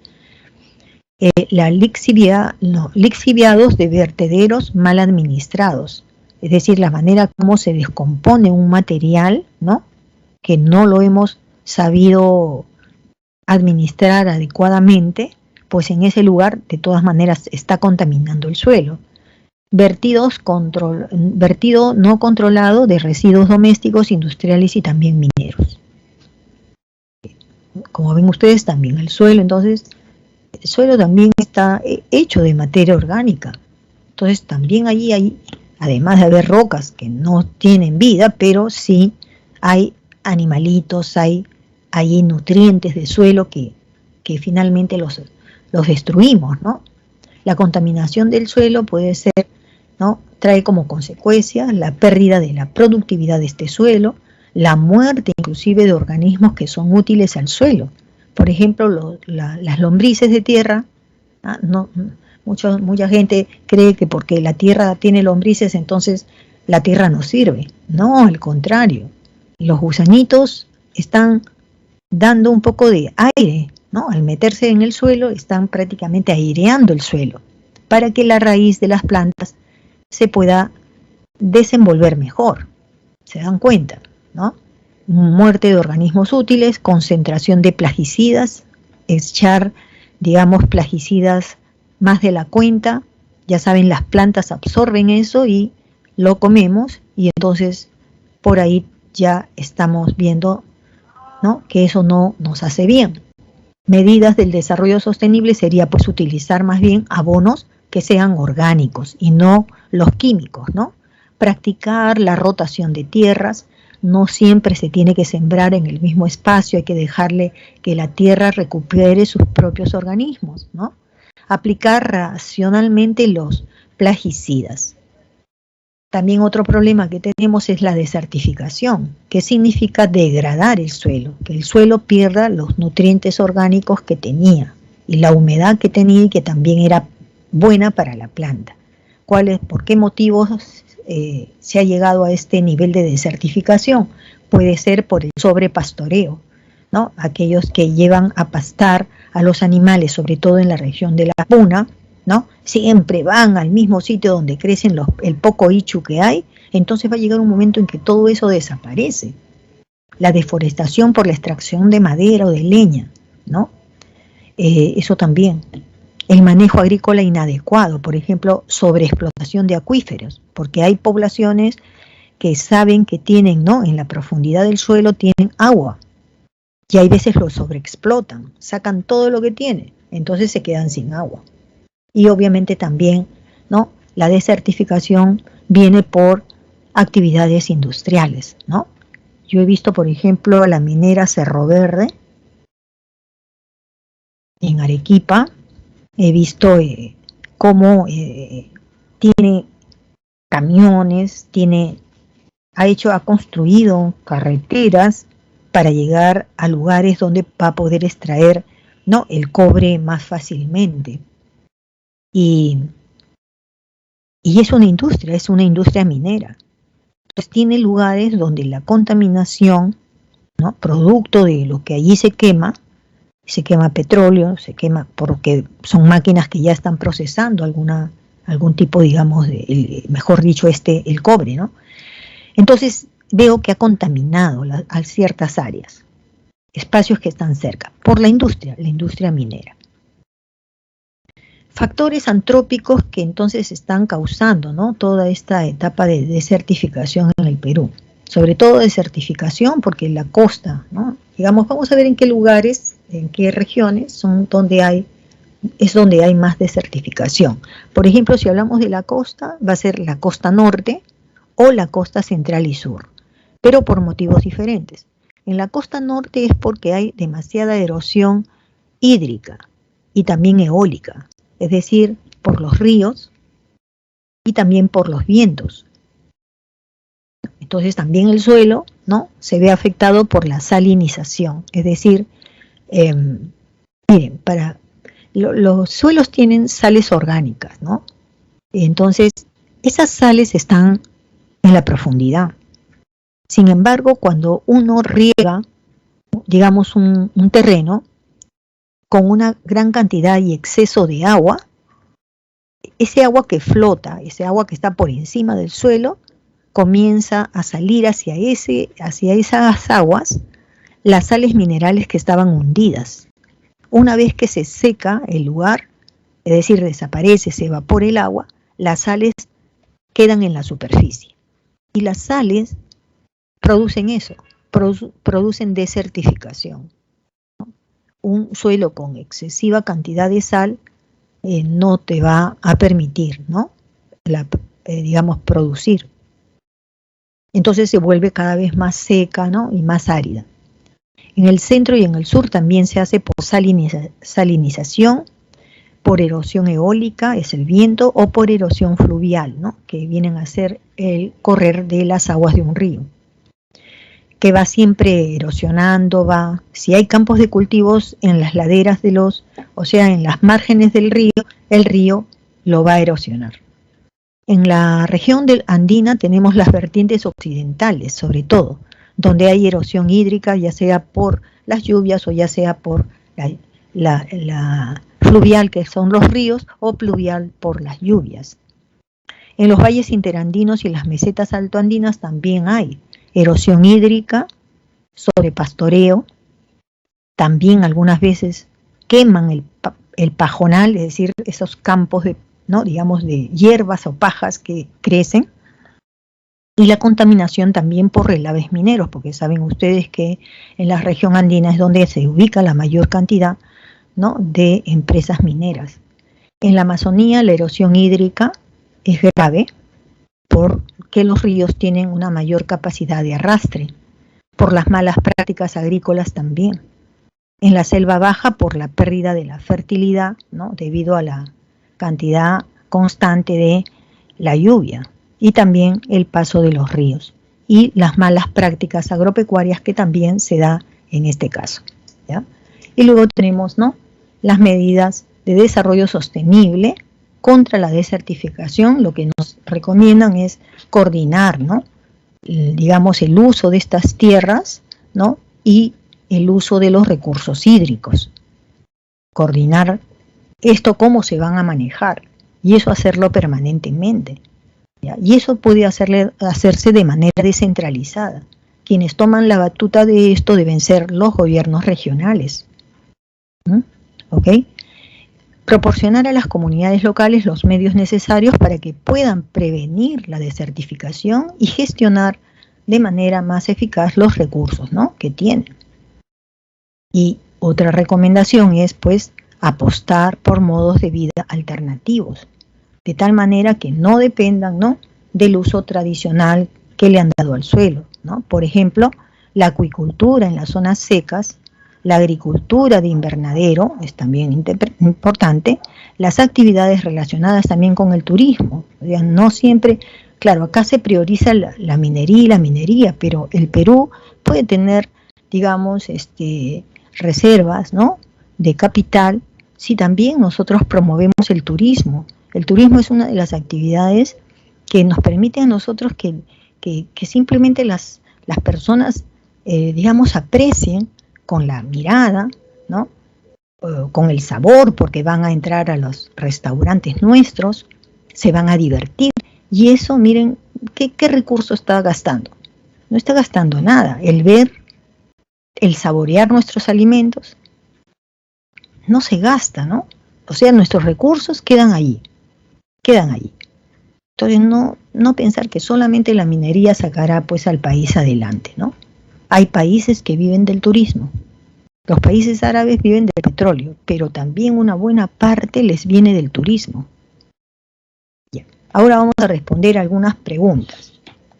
La lixiviados de vertederos mal administrados. Es decir, la manera como se descompone un material, ¿no?, que no lo hemos sabido administrar adecuadamente, pues en ese lugar de todas maneras está contaminando el suelo. Vertido no controlado de residuos domésticos, industriales y también mineros. Como ven ustedes, también el suelo, entonces, el suelo también está hecho de materia orgánica. Entonces también allí hay, además de haber rocas que no tienen vida, pero sí hay animalitos, hay nutrientes de suelo que finalmente los destruimos, ¿no? La contaminación del suelo puede ser, ¿no?, trae como consecuencia la pérdida de la productividad de este suelo, la muerte inclusive de organismos que son útiles al suelo. Por ejemplo, las lombrices de tierra, ¿no? Mucha gente cree que porque la tierra tiene lombrices, entonces la tierra no sirve. No, al contrario. Los gusanitos están dando un poco de aire, ¿no? Al meterse en el suelo, están prácticamente aireando el suelo para que la raíz de las plantas se pueda desenvolver mejor. ¿Se dan cuenta, no? Muerte de organismos útiles, concentración de plaguicidas, echar, digamos, plaguicidas más de la cuenta. Ya saben, las plantas absorben eso y lo comemos, y entonces por ahí ya estamos viendo, ¿no?, que eso no nos hace bien. Medidas del desarrollo sostenible sería, pues, utilizar más bien abonos que sean orgánicos y no los químicos, ¿no? Practicar la rotación de tierras. No siempre se tiene que sembrar en el mismo espacio, hay que dejarle que la tierra recupere sus propios organismos, ¿no? Aplicar racionalmente los plaguicidas. También otro problema que tenemos es la desertificación, que significa degradar el suelo, que el suelo pierda los nutrientes orgánicos que tenía y la humedad que tenía y que también era buena para la planta. ¿Por qué motivos se ha llegado a este nivel de desertificación? Puede ser por el sobrepastoreo, ¿no? Aquellos que llevan a pastar a los animales, sobre todo en la región de la Puna, ¿no? Siempre van al mismo sitio donde crecen el poco ichu que hay, entonces va a llegar un momento en que todo eso desaparece. La deforestación por la extracción de madera o de leña, ¿no? Eso también. El manejo agrícola inadecuado, por ejemplo, sobreexplotación de acuíferos, porque hay poblaciones que saben que tienen, ¿no? En la profundidad del suelo tienen agua, y hay veces lo sobreexplotan, sacan todo lo que tienen, entonces se quedan sin agua. Y obviamente también, ¿no? La desertificación viene por actividades industriales, ¿no? Yo he visto, por ejemplo, la minera Cerro Verde en Arequipa. He visto cómo tiene camiones, ha construido carreteras para llegar a lugares donde va a poder extraer, ¿no? El cobre más fácilmente. Y es una industria minera. Entonces tiene lugares donde la contaminación, ¿no? Producto de lo que allí se quema petróleo, se quema porque son máquinas que ya están procesando algún tipo, digamos, mejor dicho, el cobre, ¿no? Entonces veo que ha contaminado a ciertas áreas, espacios que están cerca, por la industria minera. Factores antrópicos que entonces están causando, ¿no? Toda esta etapa de desertificación en el Perú. Sobre todo desertificación porque la costa, ¿no? Digamos, vamos a ver en qué lugares, en qué regiones es donde hay más desertificación. Por ejemplo, si hablamos de la costa, va a ser la costa norte o la costa central y sur, pero por motivos diferentes. En la costa norte es porque hay demasiada erosión hídrica y también eólica, es decir, por los ríos y también por los vientos. Entonces también el suelo, ¿no? Se ve afectado por la salinización, es decir, miren, los suelos tienen sales orgánicas, ¿no? Entonces, esas sales están en la profundidad. Sin embargo, cuando uno riega, digamos, un terreno con una gran cantidad y exceso de agua, ese agua que flota, ese agua que está por encima del suelo, comienza a salir hacia esas aguas las sales minerales que estaban hundidas. Una vez que se seca el lugar, es decir, desaparece, se evapora el agua, las sales quedan en la superficie. Y las sales producen eso, producen desertificación. Un suelo con excesiva cantidad de sal no te va a permitir, ¿no? Digamos, producir. Entonces se vuelve cada vez más seca, ¿no? Y más árida. En el centro y en el sur también se hace por salinización, por erosión eólica, es el viento, o por erosión fluvial, ¿no? Que vienen a ser el correr de las aguas de un río, que va siempre erosionando, si hay campos de cultivos en las laderas o sea, en las márgenes del río, el río lo va a erosionar. En la región andina tenemos las vertientes occidentales, sobre todo, donde hay erosión hídrica, ya sea por las lluvias o ya sea por la fluvial, que son los ríos, o pluvial por las lluvias. En los valles interandinos y las mesetas altoandinas también hay erosión hídrica, sobrepastoreo, también algunas veces queman el pajonal, es decir, esos campos digamos de hierbas o pajas que crecen, y la contaminación también por relaves mineros, porque saben ustedes que en la región andina es donde se ubica la mayor cantidad, ¿no? De empresas mineras. En la Amazonía la erosión hídrica es grave porque los ríos tienen una mayor capacidad de arrastre, por las malas prácticas agrícolas también. En la selva baja por la pérdida de la fertilidad, ¿no? Debido a la cantidad constante de la lluvia y también el paso de los ríos y las malas prácticas agropecuarias que también se da en este caso, ¿ya? Y luego tenemos, ¿no? Las medidas de desarrollo sostenible contra la desertificación. Lo que nos recomiendan es coordinar, ¿no? Digamos, el uso de estas tierras, ¿no? Y el uso de los recursos hídricos, coordinar esto, cómo se van a manejar, y eso hacerlo permanentemente, ¿ya? Y eso puede hacerse de manera descentralizada. Quienes toman la batuta de esto deben ser los gobiernos regionales. ¿Ok? Proporcionar a las comunidades locales los medios necesarios para que puedan prevenir la desertificación y gestionar de manera más eficaz los recursos, ¿no?, que tienen. Y otra recomendación es, pues, apostar por modos de vida alternativos, de tal manera que no dependan, ¿no?, del uso tradicional que le han dado al suelo, ¿no? Por ejemplo, la acuicultura en las zonas secas, la agricultura de invernadero es también importante, las actividades relacionadas también con el turismo. O sea, no siempre, claro, acá se prioriza la minería y la minería, pero el Perú puede tener, digamos, reservas, ¿no?, de capital si también nosotros promovemos el turismo. El turismo es una de las actividades que nos permite a nosotros que simplemente las personas, digamos, aprecien con la mirada, ¿no?, con el sabor, porque van a entrar a los restaurantes nuestros, se van a divertir, y eso, miren, ¿qué recurso está gastando? No está gastando nada. El ver, el saborear nuestros alimentos, no se gasta, ¿no? O sea, nuestros recursos quedan allí, quedan allí. Entonces, no pensar que solamente la minería sacará, pues, al país adelante, ¿no? Hay países que viven del turismo. Los países árabes viven del petróleo, pero también una buena parte les viene del turismo. Bien. Ahora vamos a responder algunas preguntas.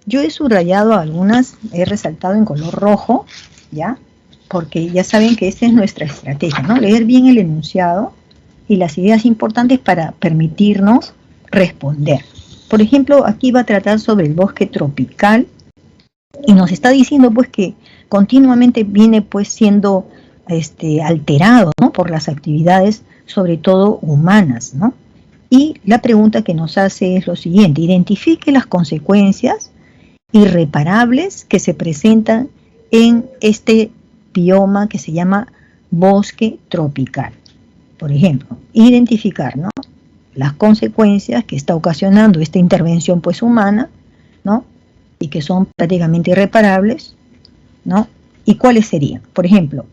Yo he subrayado algunas, he resaltado en color rojo, ¿ya? Porque ya saben que esta es nuestra estrategia, ¿no? Leer bien el enunciado y las ideas importantes para permitirnos responder. Por ejemplo, aquí va a tratar sobre el bosque tropical y nos está diciendo, pues, que continuamente viene, pues, siendo alterado, ¿no?, por las actividades, sobre todo humanas, ¿no? Y la pregunta que nos hace es lo siguiente: identifique las consecuencias irreparables que se presentan en este bioma que se llama bosque tropical. Por ejemplo, identificar, ¿no?, las consecuencias que está ocasionando esta intervención, pues, humana, ¿no?, y que son prácticamente irreparables, ¿no? ¿Y cuáles serían? Por ejemplo,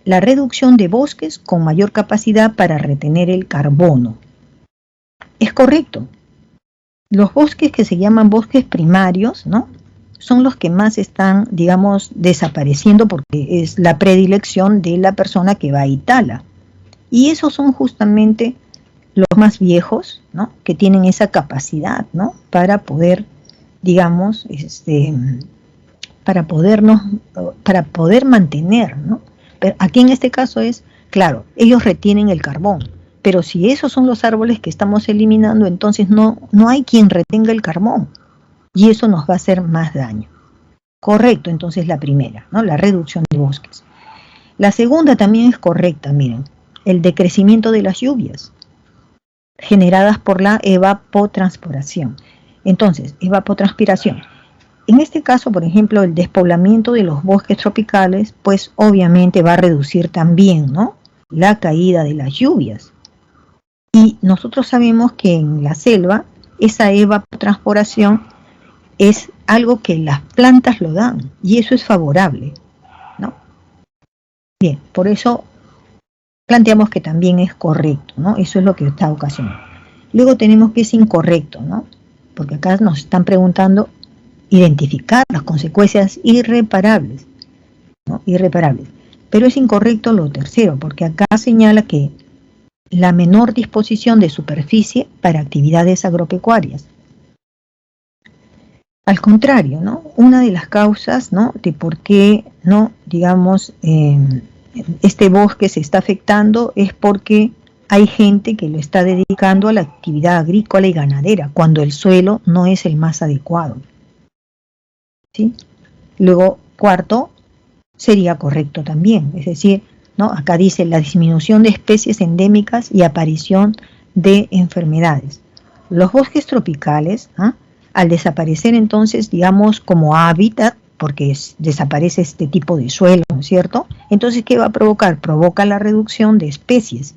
la reducción de bosques con mayor capacidad para retener el carbono. Es correcto. Los bosques que se llaman bosques primarios, ¿no?, son los que más están, digamos, desapareciendo, porque es la predilección de la persona que va y tala. Y esos son justamente los más viejos, ¿no?, que tienen esa capacidad, ¿no?, para poder, digamos, para poder mantener, ¿no? Pero aquí en este caso es, claro, ellos retienen el carbón, pero si esos son los árboles que estamos eliminando, entonces no hay quien retenga el carbón, y eso nos va a hacer más daño. Correcto, entonces la primera, ¿no?, la reducción de bosques. La segunda también es correcta, miren, el decrecimiento de las lluvias generadas por la evapotranspiración. Entonces, evapotranspiración. En este caso, por ejemplo, el despoblamiento de los bosques tropicales, pues obviamente va a reducir también, ¿no?, la caída de las lluvias. Y nosotros sabemos que en la selva esa evapotranspiración es algo que las plantas lo dan, y eso es favorable, ¿no? Bien, por eso planteamos que también es correcto, ¿no? Eso es lo que está ocasionando. Luego tenemos que es incorrecto, ¿no?, porque acá nos están preguntando identificar las consecuencias irreparables, ¿no?, irreparables. Pero es incorrecto lo tercero, porque acá señala que la menor disposición de superficie para actividades agropecuarias. Al contrario, ¿no?, una de las causas, ¿no?, de por qué, ¿no?, digamos, este bosque se está afectando es porque hay gente que lo está dedicando a la actividad agrícola y ganadera, cuando el suelo no es el más adecuado, ¿sí? Luego, cuarto, sería correcto también, es decir, ¿no?, acá dice la disminución de especies endémicas y aparición de enfermedades. Los bosques tropicales, al desaparecer entonces, digamos, como hábitat, porque desaparece este tipo de suelo, ¿no es cierto? Entonces, ¿qué va a provocar? Provoca la reducción de especies,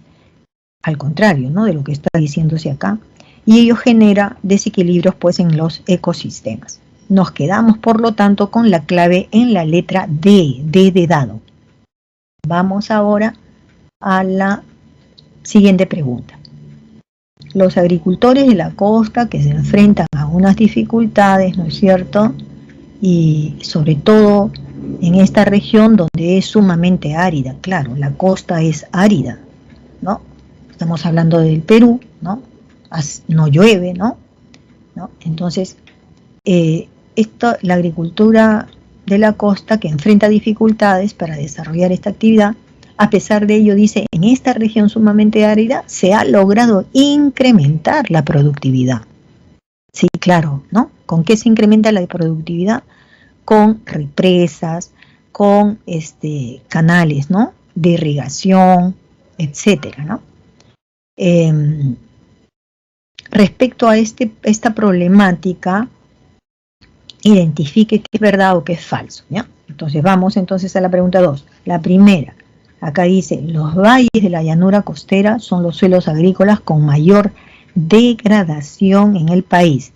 al contrario, ¿no?, de lo que está diciéndose acá, y ello genera desequilibrios pues en los ecosistemas. Nos quedamos, por lo tanto, con la clave en la letra D, D de dado. Vamos ahora a la siguiente pregunta. Los agricultores de la costa que se enfrentan a unas dificultades, ¿no es cierto?, y sobre todo en esta región donde es sumamente árida. Claro, la costa es árida, ¿no? Estamos hablando del Perú, ¿no? No llueve, ¿no? Entonces, la agricultura de la costa que enfrenta dificultades para desarrollar esta actividad, a pesar de ello, dice, en esta región sumamente árida se ha logrado incrementar la productividad. Sí, claro, ¿no? ¿Con qué se incrementa la productividad? Con represas, con canales, ¿no?, de irrigación, etcétera, ¿no? Respecto a esta problemática, identifique qué es verdad o qué es falso, ¿ya? Entonces vamos entonces a la pregunta 2. La primera, acá dice, los valles de la llanura costera son los suelos agrícolas con mayor degradación en el país.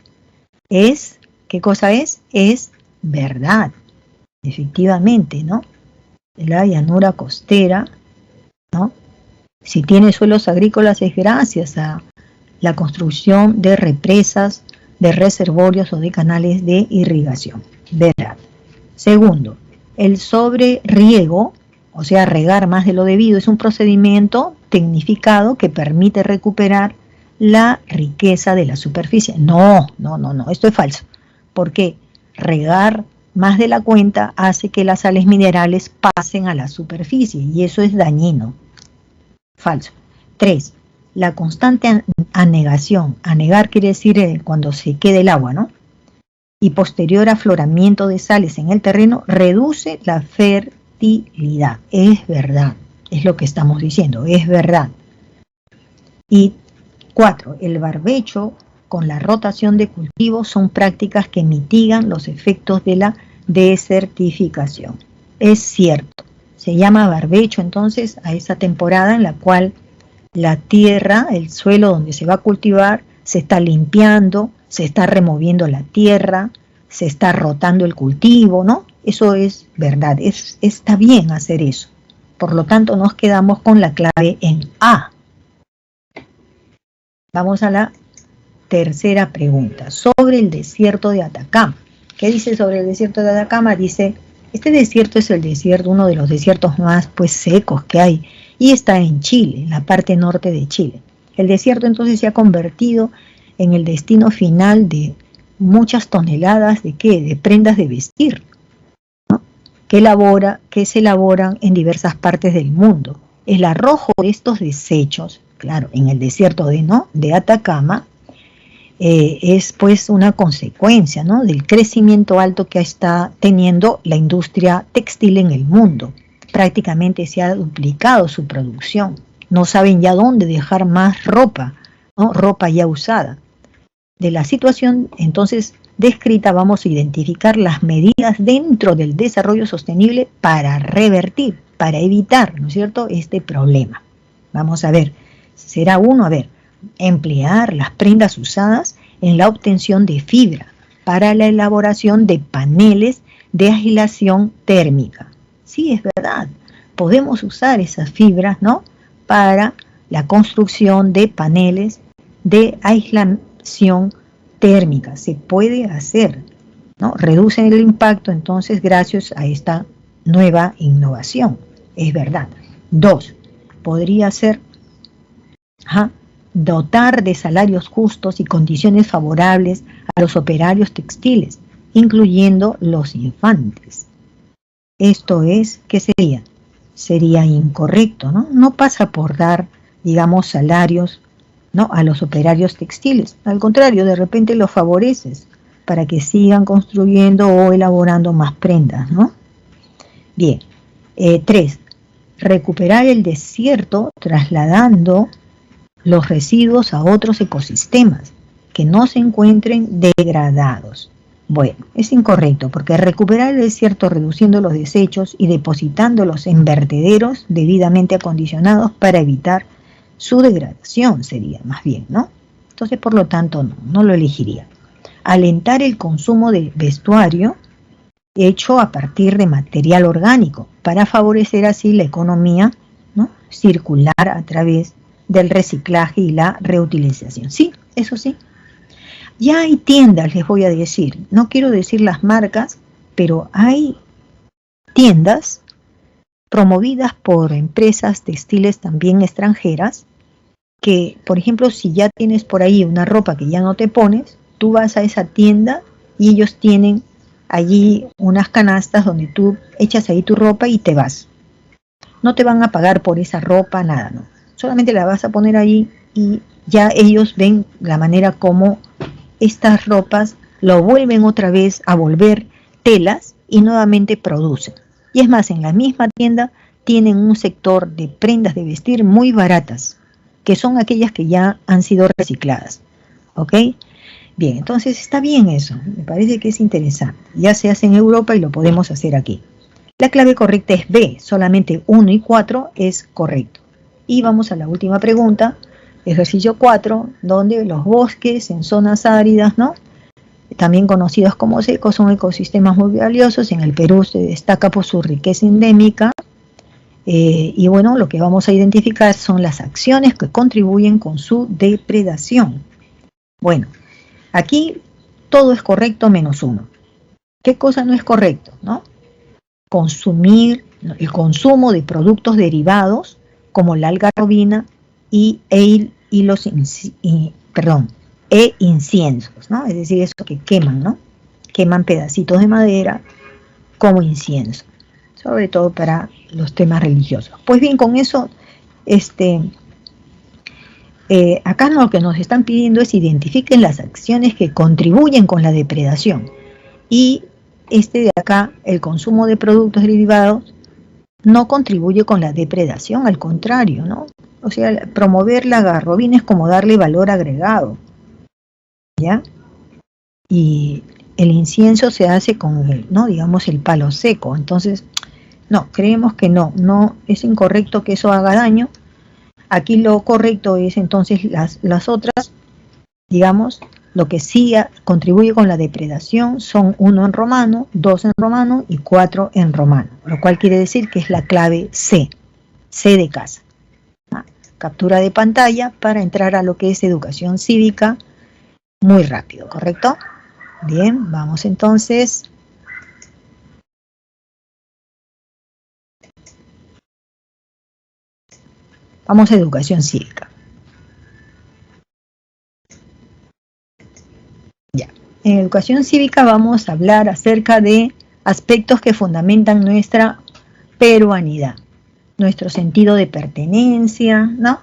¿Qué cosa es? Es verdad, efectivamente, ¿no? La llanura costera, ¿no?, si tiene suelos agrícolas es gracias a la construcción de represas, de reservorios o de canales de irrigación. Verdad. Segundo, el sobreriego, o sea, regar más de lo debido, es un procedimiento tecnificado que permite recuperar la riqueza de la superficie. No, esto es falso. ¿Por qué? Regar más de la cuenta hace que las sales minerales pasen a la superficie y eso es dañino. Falso. 3. La constante anegación. Anegar quiere decir cuando se queda el agua, ¿no? Y posterior afloramiento de sales en el terreno reduce la fertilidad. Es verdad. Es lo que estamos diciendo. Es verdad. Y 4. El barbecho con la rotación de cultivos son prácticas que mitigan los efectos de la desertificación. Es cierto. Se llama barbecho entonces a esa temporada en la cual la tierra, el suelo donde se va a cultivar, se está limpiando, se está removiendo la tierra, se está rotando el cultivo, ¿no? Eso es verdad, está bien hacer eso. Por lo tanto, nos quedamos con la clave en A. Vamos a la tercera pregunta, sobre el desierto de Atacama. ¿Qué dice sobre el desierto de Atacama? Dice, este desierto es el desierto, uno de los desiertos más secos que hay, y está en Chile, en la parte norte de Chile. El desierto entonces se ha convertido en el destino final de muchas toneladas de ¿qué? De prendas de vestir, ¿no?, que se elaboran en diversas partes del mundo. El arrojo de estos desechos, claro, en el desierto de Atacama, es pues una consecuencia, ¿no?, del crecimiento alto que está teniendo la industria textil en el mundo. Prácticamente se ha duplicado su producción. No saben ya dónde dejar más ropa, ¿no?, ropa ya usada. De la situación entonces descrita vamos a identificar las medidas dentro del desarrollo sostenible para revertir, para evitar, ¿no es cierto?, este problema. Vamos a ver, será uno, emplear las prendas usadas en la obtención de fibra para la elaboración de paneles de aislación térmica. Sí, es verdad, podemos usar esas fibras, ¿no?, para la construcción de paneles de aislación térmica. Se puede hacer, ¿no? Reducen el impacto entonces gracias a esta nueva innovación. Es verdad. 2. Podría ser dotar de salarios justos y condiciones favorables a los operarios textiles, incluyendo los infantes. Esto es, ¿qué sería? Sería incorrecto, ¿no? No pasa por dar, digamos, salarios, ¿no?, a los operarios textiles. Al contrario, de repente los favoreces para que sigan construyendo o elaborando más prendas, ¿no? Bien. 3. Recuperar el desierto trasladando los residuos a otros ecosistemas que no se encuentren degradados. Bueno, es incorrecto porque recuperar el desierto reduciendo los desechos y depositándolos en vertederos debidamente acondicionados para evitar su degradación sería más bien, ¿no? Entonces, por lo tanto, no lo elegiría. Alentar el consumo de vestuario hecho a partir de material orgánico para favorecer así la economía, ¿no?, circular a través del reciclaje y la reutilización. Sí, eso sí. Ya hay tiendas, les voy a decir, no quiero decir las marcas, pero hay tiendas promovidas por empresas textiles también extranjeras que, por ejemplo, si ya tienes por ahí una ropa que ya no te pones, tú vas a esa tienda y ellos tienen allí unas canastas donde tú echas ahí tu ropa y te vas. No te van a pagar por esa ropa, nada, no. Solamente la vas a poner ahí y ya ellos ven la manera como estas ropas lo vuelven otra vez a volver telas y nuevamente producen. Y es más, en la misma tienda tienen un sector de prendas de vestir muy baratas, que son aquellas que ya han sido recicladas. ¿Ok? Bien, entonces está bien eso, me parece que es interesante. Ya se hace en Europa y lo podemos hacer aquí. La clave correcta es B, solamente 1 y 4 es correcto. Y vamos a la última pregunta, ejercicio 4, donde los bosques en zonas áridas, ¿no?, también conocidos como secos, son ecosistemas muy valiosos. En el Perú se destaca por su riqueza endémica. Y bueno, lo que vamos a identificar son las acciones que contribuyen con su depredación. Bueno, aquí todo es correcto menos uno. ¿Qué cosa no es correcto, no? Consumir, el consumo de productos derivados como la algarrobina e inciensos, ¿no? Es decir, eso que queman, ¿no? Queman pedacitos de madera como incienso, sobre todo para los temas religiosos. Pues bien, con eso, acá lo que nos están pidiendo es identifiquen las acciones que contribuyen con la depredación. Y de acá, el consumo de productos derivados, no contribuye con la depredación, al contrario, ¿no? O sea, promover la algarrobina es como darle valor agregado, ¿ya? Y el incienso se hace con el, ¿no?, digamos, el palo seco. Entonces, no, creemos que no es incorrecto que eso haga daño. Aquí lo correcto es entonces las otras, digamos, lo que sí contribuye con la depredación son 1 en romano, 2 en romano y 4 en romano, lo cual quiere decir que es la clave C de casa. Captura de pantalla para entrar a lo que es educación cívica muy rápido, ¿correcto? Bien, vamos entonces. Vamos a educación cívica. Ya. En educación cívica vamos a hablar acerca de aspectos que fundamentan nuestra peruanidad, nuestro sentido de pertenencia, ¿no?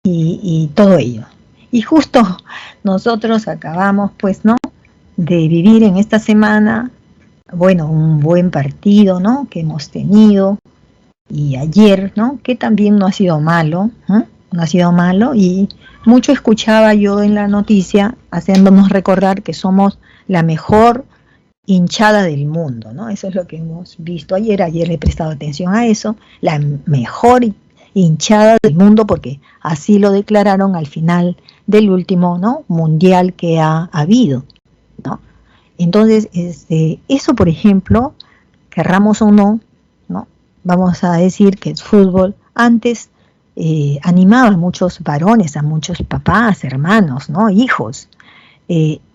Y todo ello. Y justo nosotros acabamos, pues, ¿no?, de vivir en esta semana, bueno, un buen partido, ¿no?, que hemos tenido, y ayer, ¿no?, que también no ha sido malo, no ha sido malo, y mucho escuchaba yo en la noticia, haciéndonos recordar que somos la mejor hinchada del mundo, ¿no? Eso es lo que hemos visto ayer le he prestado atención a eso, la mejor hinchada del mundo, porque así lo declararon al final del último, ¿no?, mundial que ha habido, ¿no? Entonces, eso, por ejemplo, querramos o no, ¿no?, vamos a decir que el fútbol antes animaba a muchos varones, a muchos papás, hermanos, ¿no?, hijos,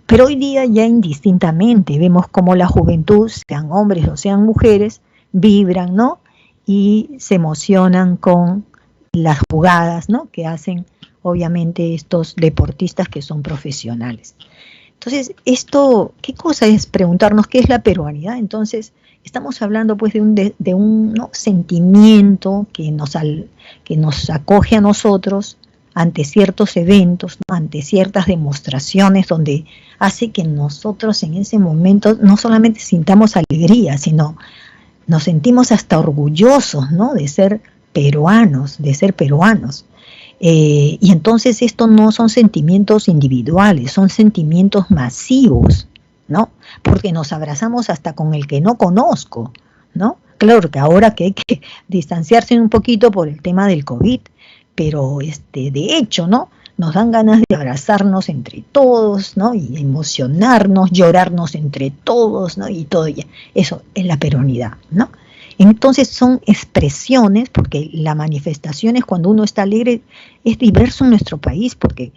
pero hoy día ya indistintamente vemos como la juventud, sean hombres o sean mujeres, vibran, ¿no?, y se emocionan con las jugadas, ¿no?, que hacen obviamente estos deportistas que son profesionales. Entonces, esto, ¿qué cosa es? Preguntarnos qué es la peruanidad. Entonces, estamos hablando pues de un ¿no?, sentimiento que nos acoge a nosotros ante ciertos eventos, ¿no?, ante ciertas demostraciones, donde hace que nosotros en ese momento no solamente sintamos alegría, sino nos sentimos hasta orgullosos, ¿no?, de ser peruanos, y entonces esto no son sentimientos individuales, son sentimientos masivos, ¿no? Porque nos abrazamos hasta con el que no conozco, ¿no? Claro que ahora que hay que distanciarse un poquito por el tema del COVID, pero de hecho, ¿no? Nos dan ganas de abrazarnos entre todos, ¿no? Y emocionarnos, llorarnos entre todos, ¿no? Y todo eso es la peruanidad, ¿no? Entonces son expresiones, porque la manifestación es cuando uno está alegre, es diverso en nuestro país, porque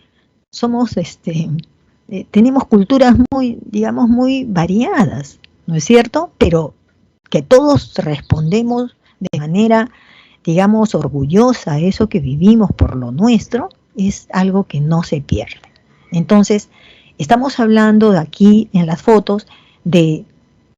somos, tenemos culturas muy, digamos, muy variadas, ¿no es cierto? Pero que todos respondemos de manera, digamos, orgullosa a eso que vivimos por lo nuestro, es algo que no se pierde. Entonces, estamos hablando de aquí en las fotos de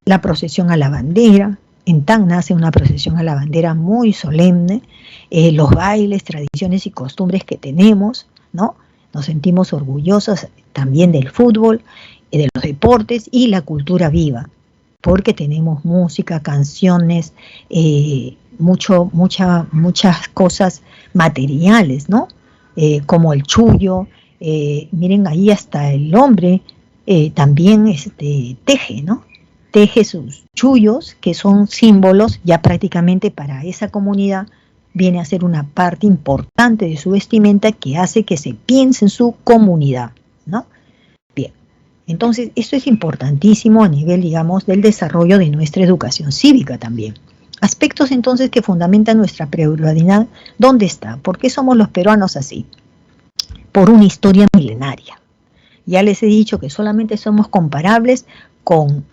la procesión a la bandera. En Tacna hace una procesión a la bandera muy solemne, los bailes, tradiciones y costumbres que tenemos, ¿no? Nos sentimos orgullosos también del fútbol, de los deportes y la cultura viva, porque tenemos música, canciones, muchas cosas materiales, ¿no? Como el chullo, miren ahí hasta el hombre también teje, ¿no? Teje sus chullos, que son símbolos ya prácticamente para esa comunidad, viene a ser una parte importante de su vestimenta que hace que se piense en su comunidad, ¿no? Bien, entonces esto es importantísimo a nivel, digamos, del desarrollo de nuestra educación cívica también. Aspectos entonces que fundamentan nuestra peruanidad, ¿dónde está? ¿Por qué somos los peruanos así? Por una historia milenaria. Ya les he dicho que solamente somos comparables con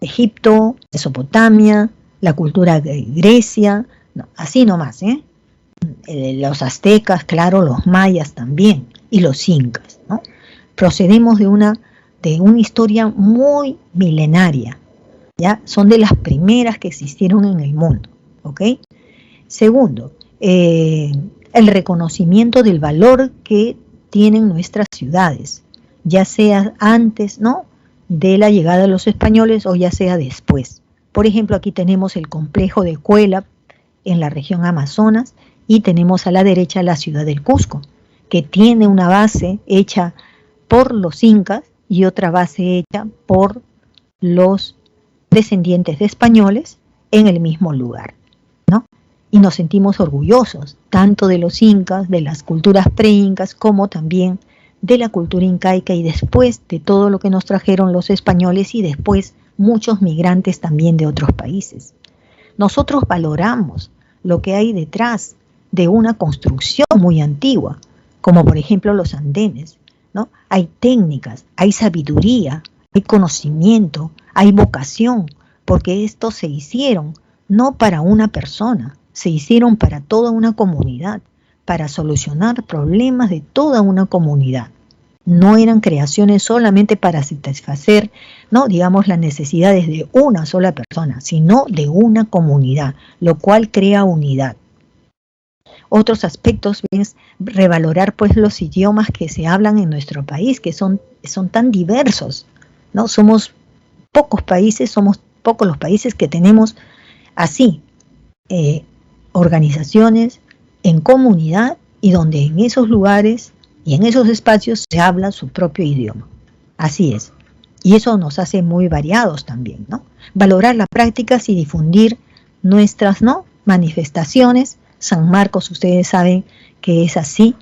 Egipto, Mesopotamia, la cultura de Grecia, no, así nomás, los aztecas, claro, los mayas también, y los incas, ¿no? Procedemos de una historia muy milenaria, ¿ya? Son de las primeras que existieron en el mundo, ¿ok? Segundo, el reconocimiento del valor que tienen nuestras ciudades, ya sea antes, ¿no?, de la llegada de los españoles o ya sea después. Por ejemplo, aquí tenemos el complejo de Cuélap en la región Amazonas y tenemos a la derecha la ciudad del Cusco, que tiene una base hecha por los incas y otra base hecha por los descendientes de españoles en el mismo lugar, ¿no? Y nos sentimos orgullosos tanto de los incas, de las culturas pre-incas, como también de la cultura incaica y después de todo lo que nos trajeron los españoles y después muchos migrantes también de otros países. Nosotros valoramos lo que hay detrás de una construcción muy antigua, como por ejemplo los andenes, ¿no? Hay técnicas, hay sabiduría, hay conocimiento, hay vocación, porque estos se hicieron no para una persona, se hicieron para toda una comunidad, para solucionar problemas de toda una comunidad. No eran creaciones solamente para satisfacer, ¿no?, digamos, las necesidades de una sola persona, sino de una comunidad, lo cual crea unidad. Otros aspectos es revalorar pues los idiomas que se hablan en nuestro país, que son tan diversos, ¿no? Somos pocos los países que tenemos así organizaciones en comunidad y donde en esos lugares y en esos espacios se habla su propio idioma. Así es. Y eso nos hace muy variados también, ¿no? Valorar las prácticas y difundir nuestras, ¿no?, manifestaciones. San Marcos, ustedes saben que es así,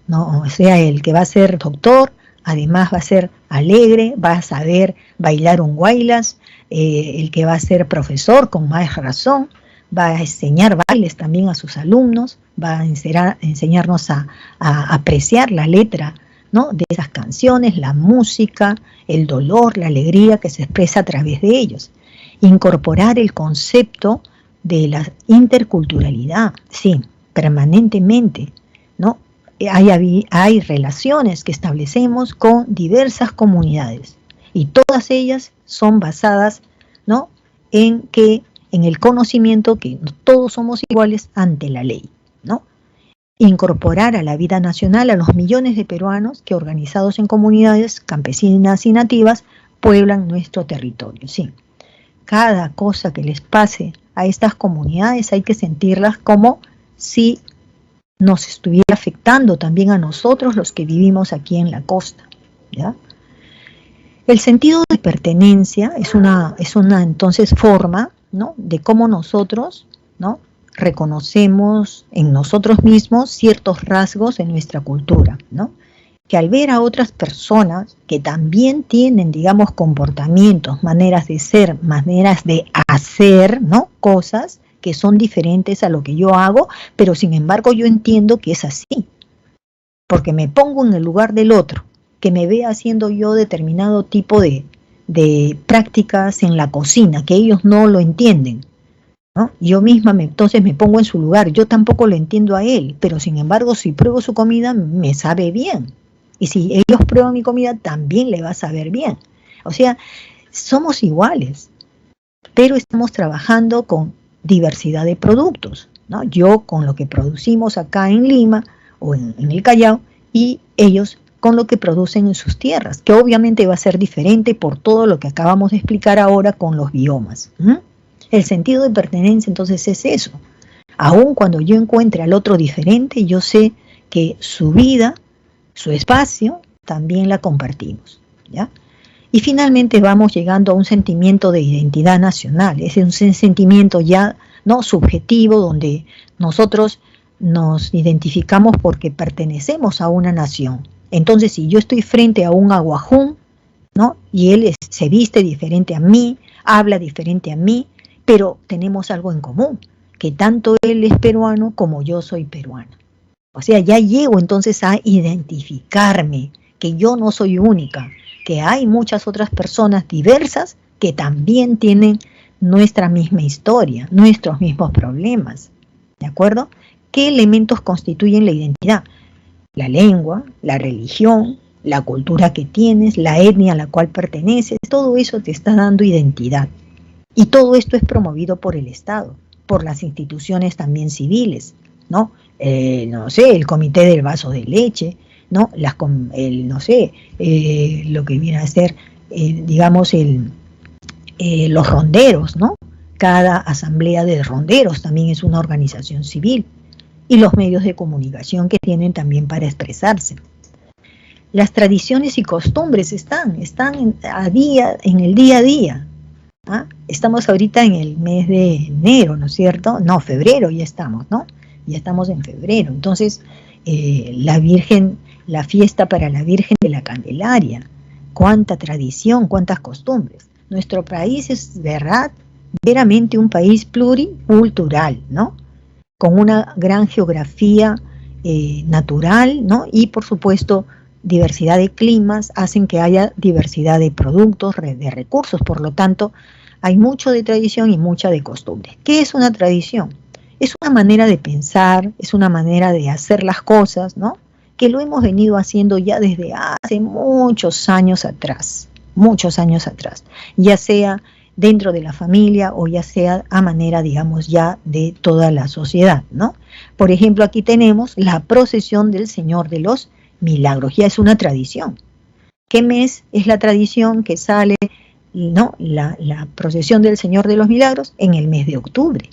¿no? O sea, el que va a ser doctor, además va a ser alegre, va a saber bailar un guaylas, el que va a ser profesor, con más razón, va a enseñar bailes también a sus alumnos, va a enseñarnos a apreciar la letra, ¿no?, de esas canciones, la música, el dolor, la alegría que se expresa a través de ellos. Incorporar el concepto de la interculturalidad, sí, permanentemente, ¿no? Hay relaciones que establecemos con diversas comunidades y todas ellas son basadas, ¿no?, en el conocimiento que todos somos iguales ante la ley, ¿no? Incorporar a la vida nacional a los millones de peruanos que, organizados en comunidades campesinas y nativas, pueblan nuestro territorio, sí. Cada cosa que les pase a estas comunidades hay que sentirlas como si nos estuviera afectando también a nosotros los que vivimos aquí en la costa, ¿ya? El sentido de pertenencia es una entonces forma, ¿no?, de cómo nosotros, ¿no?, reconocemos en nosotros mismos ciertos rasgos en nuestra cultura, ¿no? Que al ver a otras personas que también tienen, digamos, comportamientos, maneras de ser, maneras de hacer, ¿no?, cosas que son diferentes a lo que yo hago, pero sin embargo yo entiendo que es así, porque me pongo en el lugar del otro, que me ve haciendo yo determinado tipo de prácticas en la cocina, que ellos no lo entienden, ¿no? Yo misma entonces me pongo en su lugar, yo tampoco lo entiendo a él, pero sin embargo si pruebo su comida me sabe bien. Y si ellos prueban mi comida también le va a saber bien. O sea, somos iguales, pero estamos trabajando con diversidad de productos, ¿no? Yo con lo que producimos acá en Lima o en el Callao y ellos con lo que producen en sus tierras, que obviamente va a ser diferente por todo lo que acabamos de explicar ahora con los biomas. El sentido de pertenencia entonces es eso. Aun cuando yo encuentre al otro diferente, yo sé que su vida, su espacio, también la compartimos, ¿ya? Y finalmente vamos llegando a un sentimiento de identidad nacional, es un sentimiento ya no subjetivo, donde nosotros nos identificamos porque pertenecemos a una nación. Entonces, si yo estoy frente a un aguajún, ¿no?, y él se viste diferente a mí, habla diferente a mí, pero tenemos algo en común, que tanto él es peruano como yo soy peruana. O sea, ya llego entonces a identificarme, que yo no soy única, que hay muchas otras personas diversas que también tienen nuestra misma historia, nuestros mismos problemas, ¿de acuerdo? ¿Qué elementos constituyen la identidad? La lengua, la religión, la cultura que tienes, la etnia a la cual perteneces, todo eso te está dando identidad. Y todo esto es promovido por el Estado, por las instituciones también civiles, ¿no? No sé, el comité del vaso de leche, ¿no? Lo que viene a ser, digamos, los ronderos, ¿no? Cada asamblea de ronderos también es una organización civil, y los medios de comunicación que tienen también para expresarse. Las tradiciones y costumbres están en el día a día. ¿Ah? Estamos ahorita en el mes de enero, ¿no es cierto? No, febrero ya estamos, ¿no? Ya estamos en febrero. Entonces, la fiesta para la Virgen de la Candelaria, cuánta tradición, cuántas costumbres. Nuestro país es, verdad, veramente un país pluricultural, ¿no? Con una gran geografía natural, ¿no? Y por supuesto, diversidad de climas hacen que haya diversidad de productos, de recursos, por lo tanto, hay mucho de tradición y mucha de costumbre. ¿Qué es una tradición? Es una manera de pensar, es una manera de hacer las cosas, ¿no?, que lo hemos venido haciendo ya desde hace muchos años atrás, ya sea dentro de la familia o ya sea a manera, digamos, ya de toda la sociedad, ¿no? Por ejemplo, aquí tenemos la procesión del Señor de los Milagros, ya es una tradición. ¿Qué mes es la tradición que sale, no, la procesión del Señor de los Milagros? En el mes de octubre.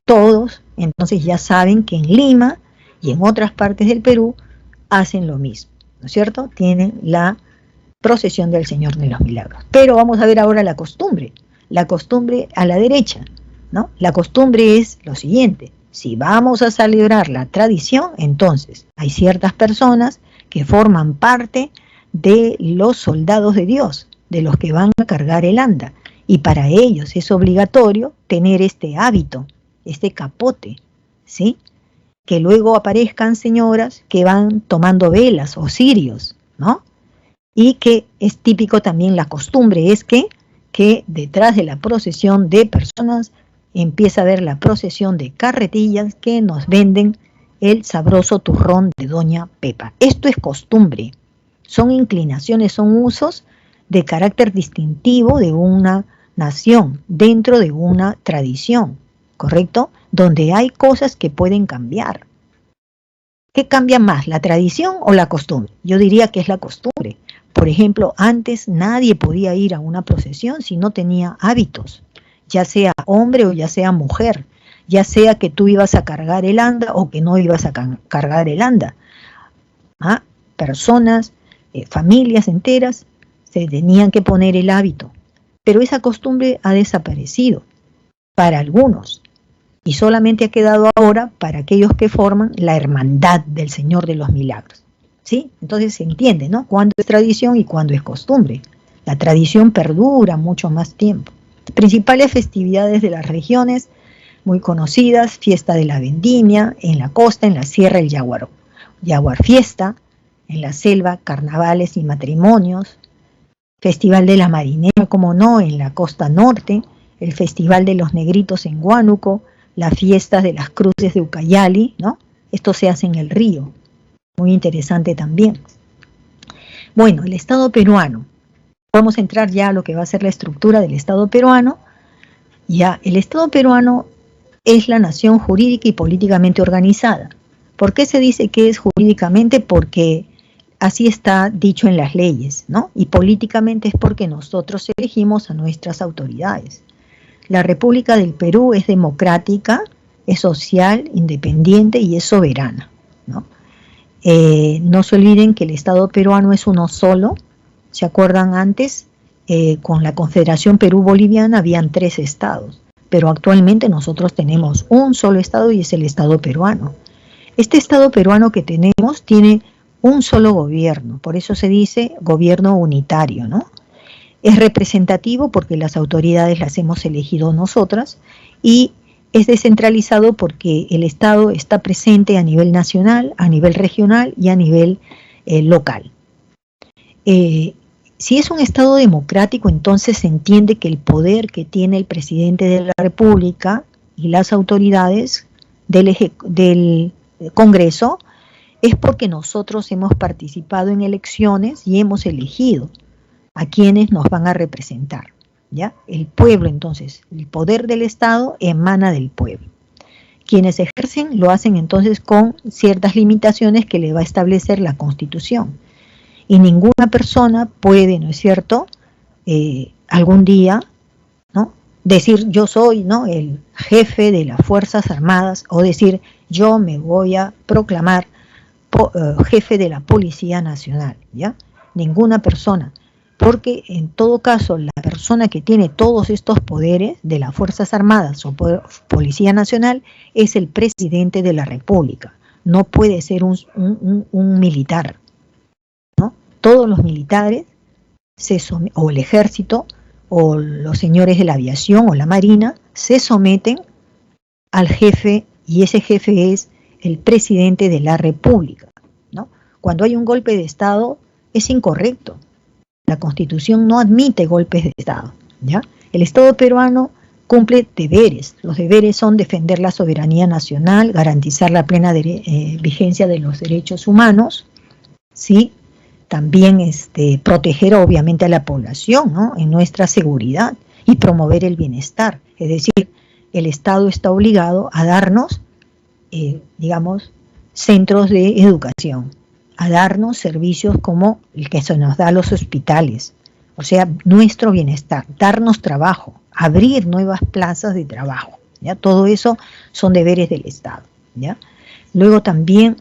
Todos entonces ya saben que en Lima y en otras partes del Perú hacen lo mismo, ¿no es cierto? Tienen la procesión del Señor de los Milagros. Pero vamos a ver ahora la costumbre a la derecha, ¿no? La costumbre es lo siguiente: si vamos a celebrar la tradición, entonces hay ciertas personas que forman parte de los soldados de Dios, de los que van a cargar el anda, y para ellos es obligatorio tener este hábito, este capote, ¿sí? Que luego aparezcan señoras que van tomando velas o cirios, ¿no? Y que es típico también, la costumbre es que detrás de la procesión de personas empieza a haber la procesión de carretillas que nos venden el sabroso turrón de Doña Pepa. Esto es costumbre, son inclinaciones, son usos de carácter distintivo de una nación, dentro de una tradición, ¿correcto? Donde hay cosas que pueden cambiar. ¿Qué cambia más, la tradición o la costumbre? Yo diría que es la costumbre. Por ejemplo, antes nadie podía ir a una procesión si no tenía hábitos, ya sea hombre o ya sea mujer, ya sea que tú ibas a cargar el anda o que no ibas a cargar el anda. Personas, familias enteras se tenían que poner el hábito, pero esa costumbre ha desaparecido para algunos y solamente ha quedado ahora para aquellos que forman la hermandad del Señor de los Milagros. ¿Sí? Entonces se entiende, ¿no? Cuándo es tradición y cuándo es costumbre. La tradición perdura mucho más tiempo. Principales festividades de las regiones muy conocidas: fiesta de la vendimia en la costa, en la sierra el Yaguar Fiesta, en la selva carnavales y matrimonios, Festival de la Marinera, como no, en la costa norte, el Festival de los Negritos en Huánuco, las fiestas de las cruces de Ucayali, ¿no? Esto se hace en el río, muy interesante también. Bueno, el Estado peruano. Vamos a entrar ya a lo que va a ser la estructura del Estado peruano. Ya, el Estado peruano es la nación jurídica y políticamente organizada. ¿Por qué se dice que es jurídicamente? Porque así está dicho en las leyes, ¿no? Y políticamente es porque nosotros elegimos a nuestras autoridades. La República del Perú es democrática, es social, independiente y es soberana, ¿no? No se olviden que el Estado peruano es uno solo. ¿Se acuerdan antes? Con la Confederación Perú-Boliviana habían 3 estados, pero actualmente nosotros tenemos un solo estado y es el Estado peruano. Este Estado peruano que tenemos tiene un solo gobierno, por eso se dice gobierno unitario, ¿no? Es representativo porque las autoridades las hemos elegido nosotras, y es descentralizado porque el Estado está presente a nivel nacional, a nivel regional y a nivel local. Si es un Estado democrático, entonces se entiende que el poder que tiene el presidente de la República y las autoridades del Congreso es porque nosotros hemos participado en elecciones y hemos elegido a quienes nos van a representar, ¿ya? El pueblo, entonces, el poder del Estado emana del pueblo. Quienes ejercen lo hacen entonces con ciertas limitaciones que le va a establecer la Constitución. Y ninguna persona puede, ¿no es cierto?, algún día, ¿no?, decir yo soy, ¿no?, el jefe de las Fuerzas Armadas, o decir yo me voy a proclamar jefe de la Policía Nacional, ¿ya? Ninguna persona, porque en todo caso la persona que tiene todos estos poderes de las Fuerzas Armadas o Policía Nacional es el presidente de la República, no puede ser un militar, ¿no? Todos los militares o el ejército o los señores de la aviación o la marina se someten al jefe, y ese jefe es el presidente de la República, ¿no? Cuando hay un golpe de Estado es incorrecto. La Constitución no admite golpes de Estado, ¿ya? El Estado peruano cumple deberes. Los deberes son defender la soberanía nacional, garantizar la plena vigencia de los derechos humanos, ¿sí? También proteger obviamente a la población, ¿no?, en nuestra seguridad, y promover el bienestar. Es decir, el Estado está obligado a darnos, digamos, centros de educación, a darnos servicios como el que se nos da a los hospitales, o sea, nuestro bienestar, darnos trabajo, abrir nuevas plazas de trabajo, ¿ya? Todo eso son deberes del Estado, ¿ya? Luego también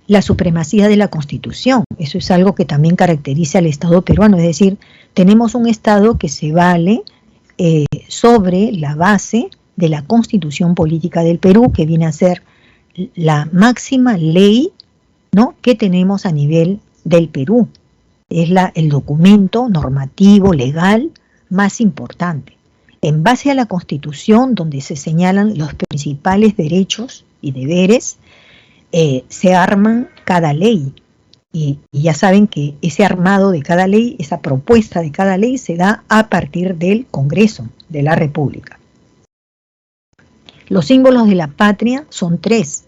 la supremacía de la Constitución, eso es algo que también caracteriza al Estado peruano, es decir, tenemos un Estado que se vale sobre la base de la Constitución Política del Perú, que viene a ser la máxima ley, ¿no?, que tenemos a nivel del Perú. Es el documento normativo, legal, más importante. En base a la Constitución, donde se señalan los principales derechos y deberes, se arman cada ley. Y ya saben que ese armado de cada ley, esa propuesta de cada ley, se da a partir del Congreso de la República. Los símbolos de la patria son 3.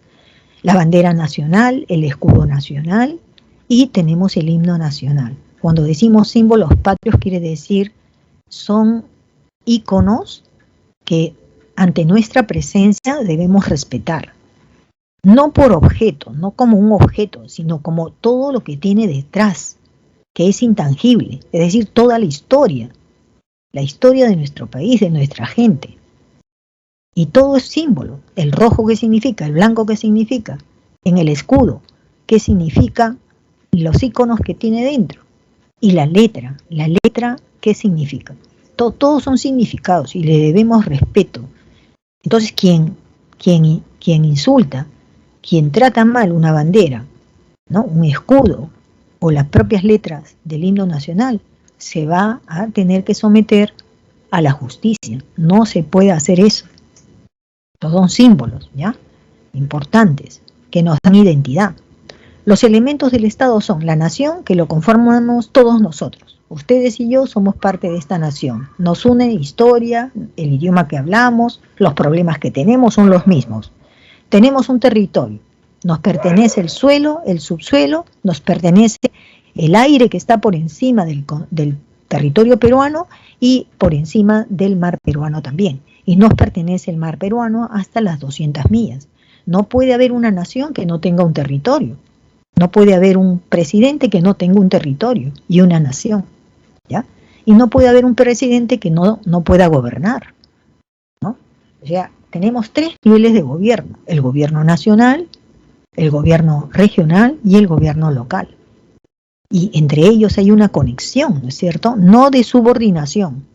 La bandera nacional, el escudo nacional, y tenemos el himno nacional. Cuando decimos símbolos patrios, quiere decir son íconos que ante nuestra presencia debemos respetar. No por objeto, no como un objeto, sino como todo lo que tiene detrás, que es intangible, es decir, toda la historia de nuestro país, de nuestra gente. Y todo es símbolo. El rojo, ¿qué significa? El blanco, ¿qué significa? En el escudo, ¿qué significa? Los iconos que tiene dentro. Y la letra, ¿qué significa? Todos son significados y le debemos respeto. Entonces, quien insulta, quien trata mal una bandera, ¿no? Un escudo o las propias letras del himno nacional, se va a tener que someter a la justicia. No se puede hacer eso. Estos son símbolos, ¿ya? Importantes, que nos dan identidad. Los elementos del Estado son la nación, que lo conformamos todos nosotros. Ustedes y yo somos parte de esta nación. Nos une historia, el idioma que hablamos, los problemas que tenemos son los mismos. Tenemos un territorio. Nos pertenece el suelo, el subsuelo, nos pertenece el aire que está por encima del territorio peruano y por encima del mar peruano también. Y nos pertenece el mar peruano hasta las 200 millas. No puede haber una nación que no tenga un territorio. No puede haber un presidente que no tenga un territorio y una nación, ¿ya? Y no puede haber un presidente que no pueda gobernar, ¿no? O sea, tenemos 3 niveles de gobierno: el gobierno nacional, el gobierno regional y el gobierno local. Y entre ellos hay una conexión, ¿no es cierto? No de subordinación,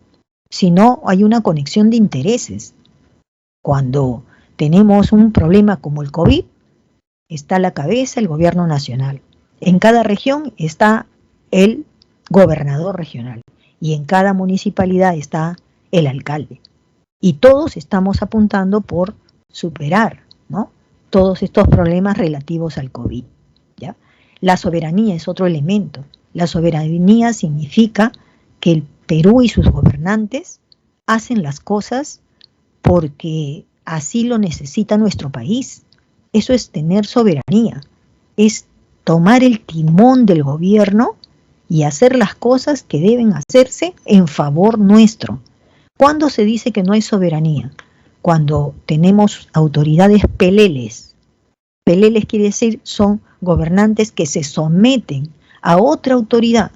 sino hay una conexión de intereses. Cuando tenemos un problema como el COVID, está a la cabeza el gobierno nacional. En cada región está el gobernador regional y en cada municipalidad está el alcalde. Y todos estamos apuntando por superar, ¿no?, todos estos problemas relativos al COVID, ¿ya? La soberanía es otro elemento. La soberanía significa que el Perú y sus gobernantes hacen las cosas porque así lo necesita nuestro país. Eso es tener soberanía, es tomar el timón del gobierno y hacer las cosas que deben hacerse en favor nuestro. ¿Cuándo se dice que no hay soberanía? Cuando tenemos autoridades peleles. Peleles quiere decir son gobernantes que se someten a otra autoridad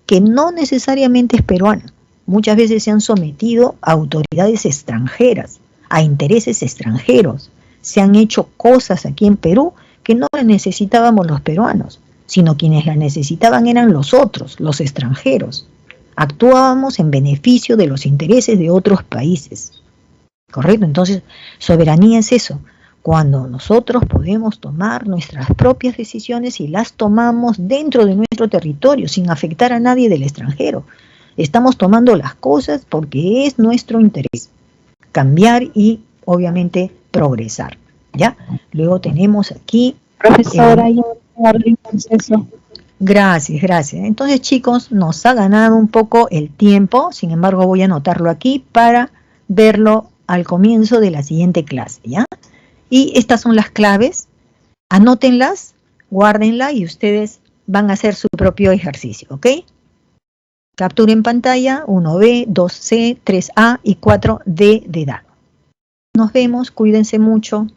que no necesariamente es peruana. Muchas veces se han sometido a autoridades extranjeras, a intereses extranjeros. Se han hecho cosas aquí en Perú que no las necesitábamos los peruanos, sino quienes las necesitaban eran los otros, los extranjeros. Actuábamos en beneficio de los intereses de otros países. ¿Correcto? Entonces, soberanía es eso, cuando nosotros podemos tomar nuestras propias decisiones y las tomamos dentro de nuestro territorio, sin afectar a nadie del extranjero. Estamos tomando las cosas porque es nuestro interés cambiar y, obviamente, progresar, ¿ya? Luego tenemos aquí... Profesora, hay un proceso. Gracias. Entonces, chicos, nos ha ganado un poco el tiempo, sin embargo voy a anotarlo aquí para verlo al comienzo de la siguiente clase, ¿ya? Y estas son las claves, anótenlas, guárdenlas y ustedes van a hacer su propio ejercicio, ¿ok? Capturen pantalla 1B, 2C, 3A y 4D de dado. Nos vemos, cuídense mucho.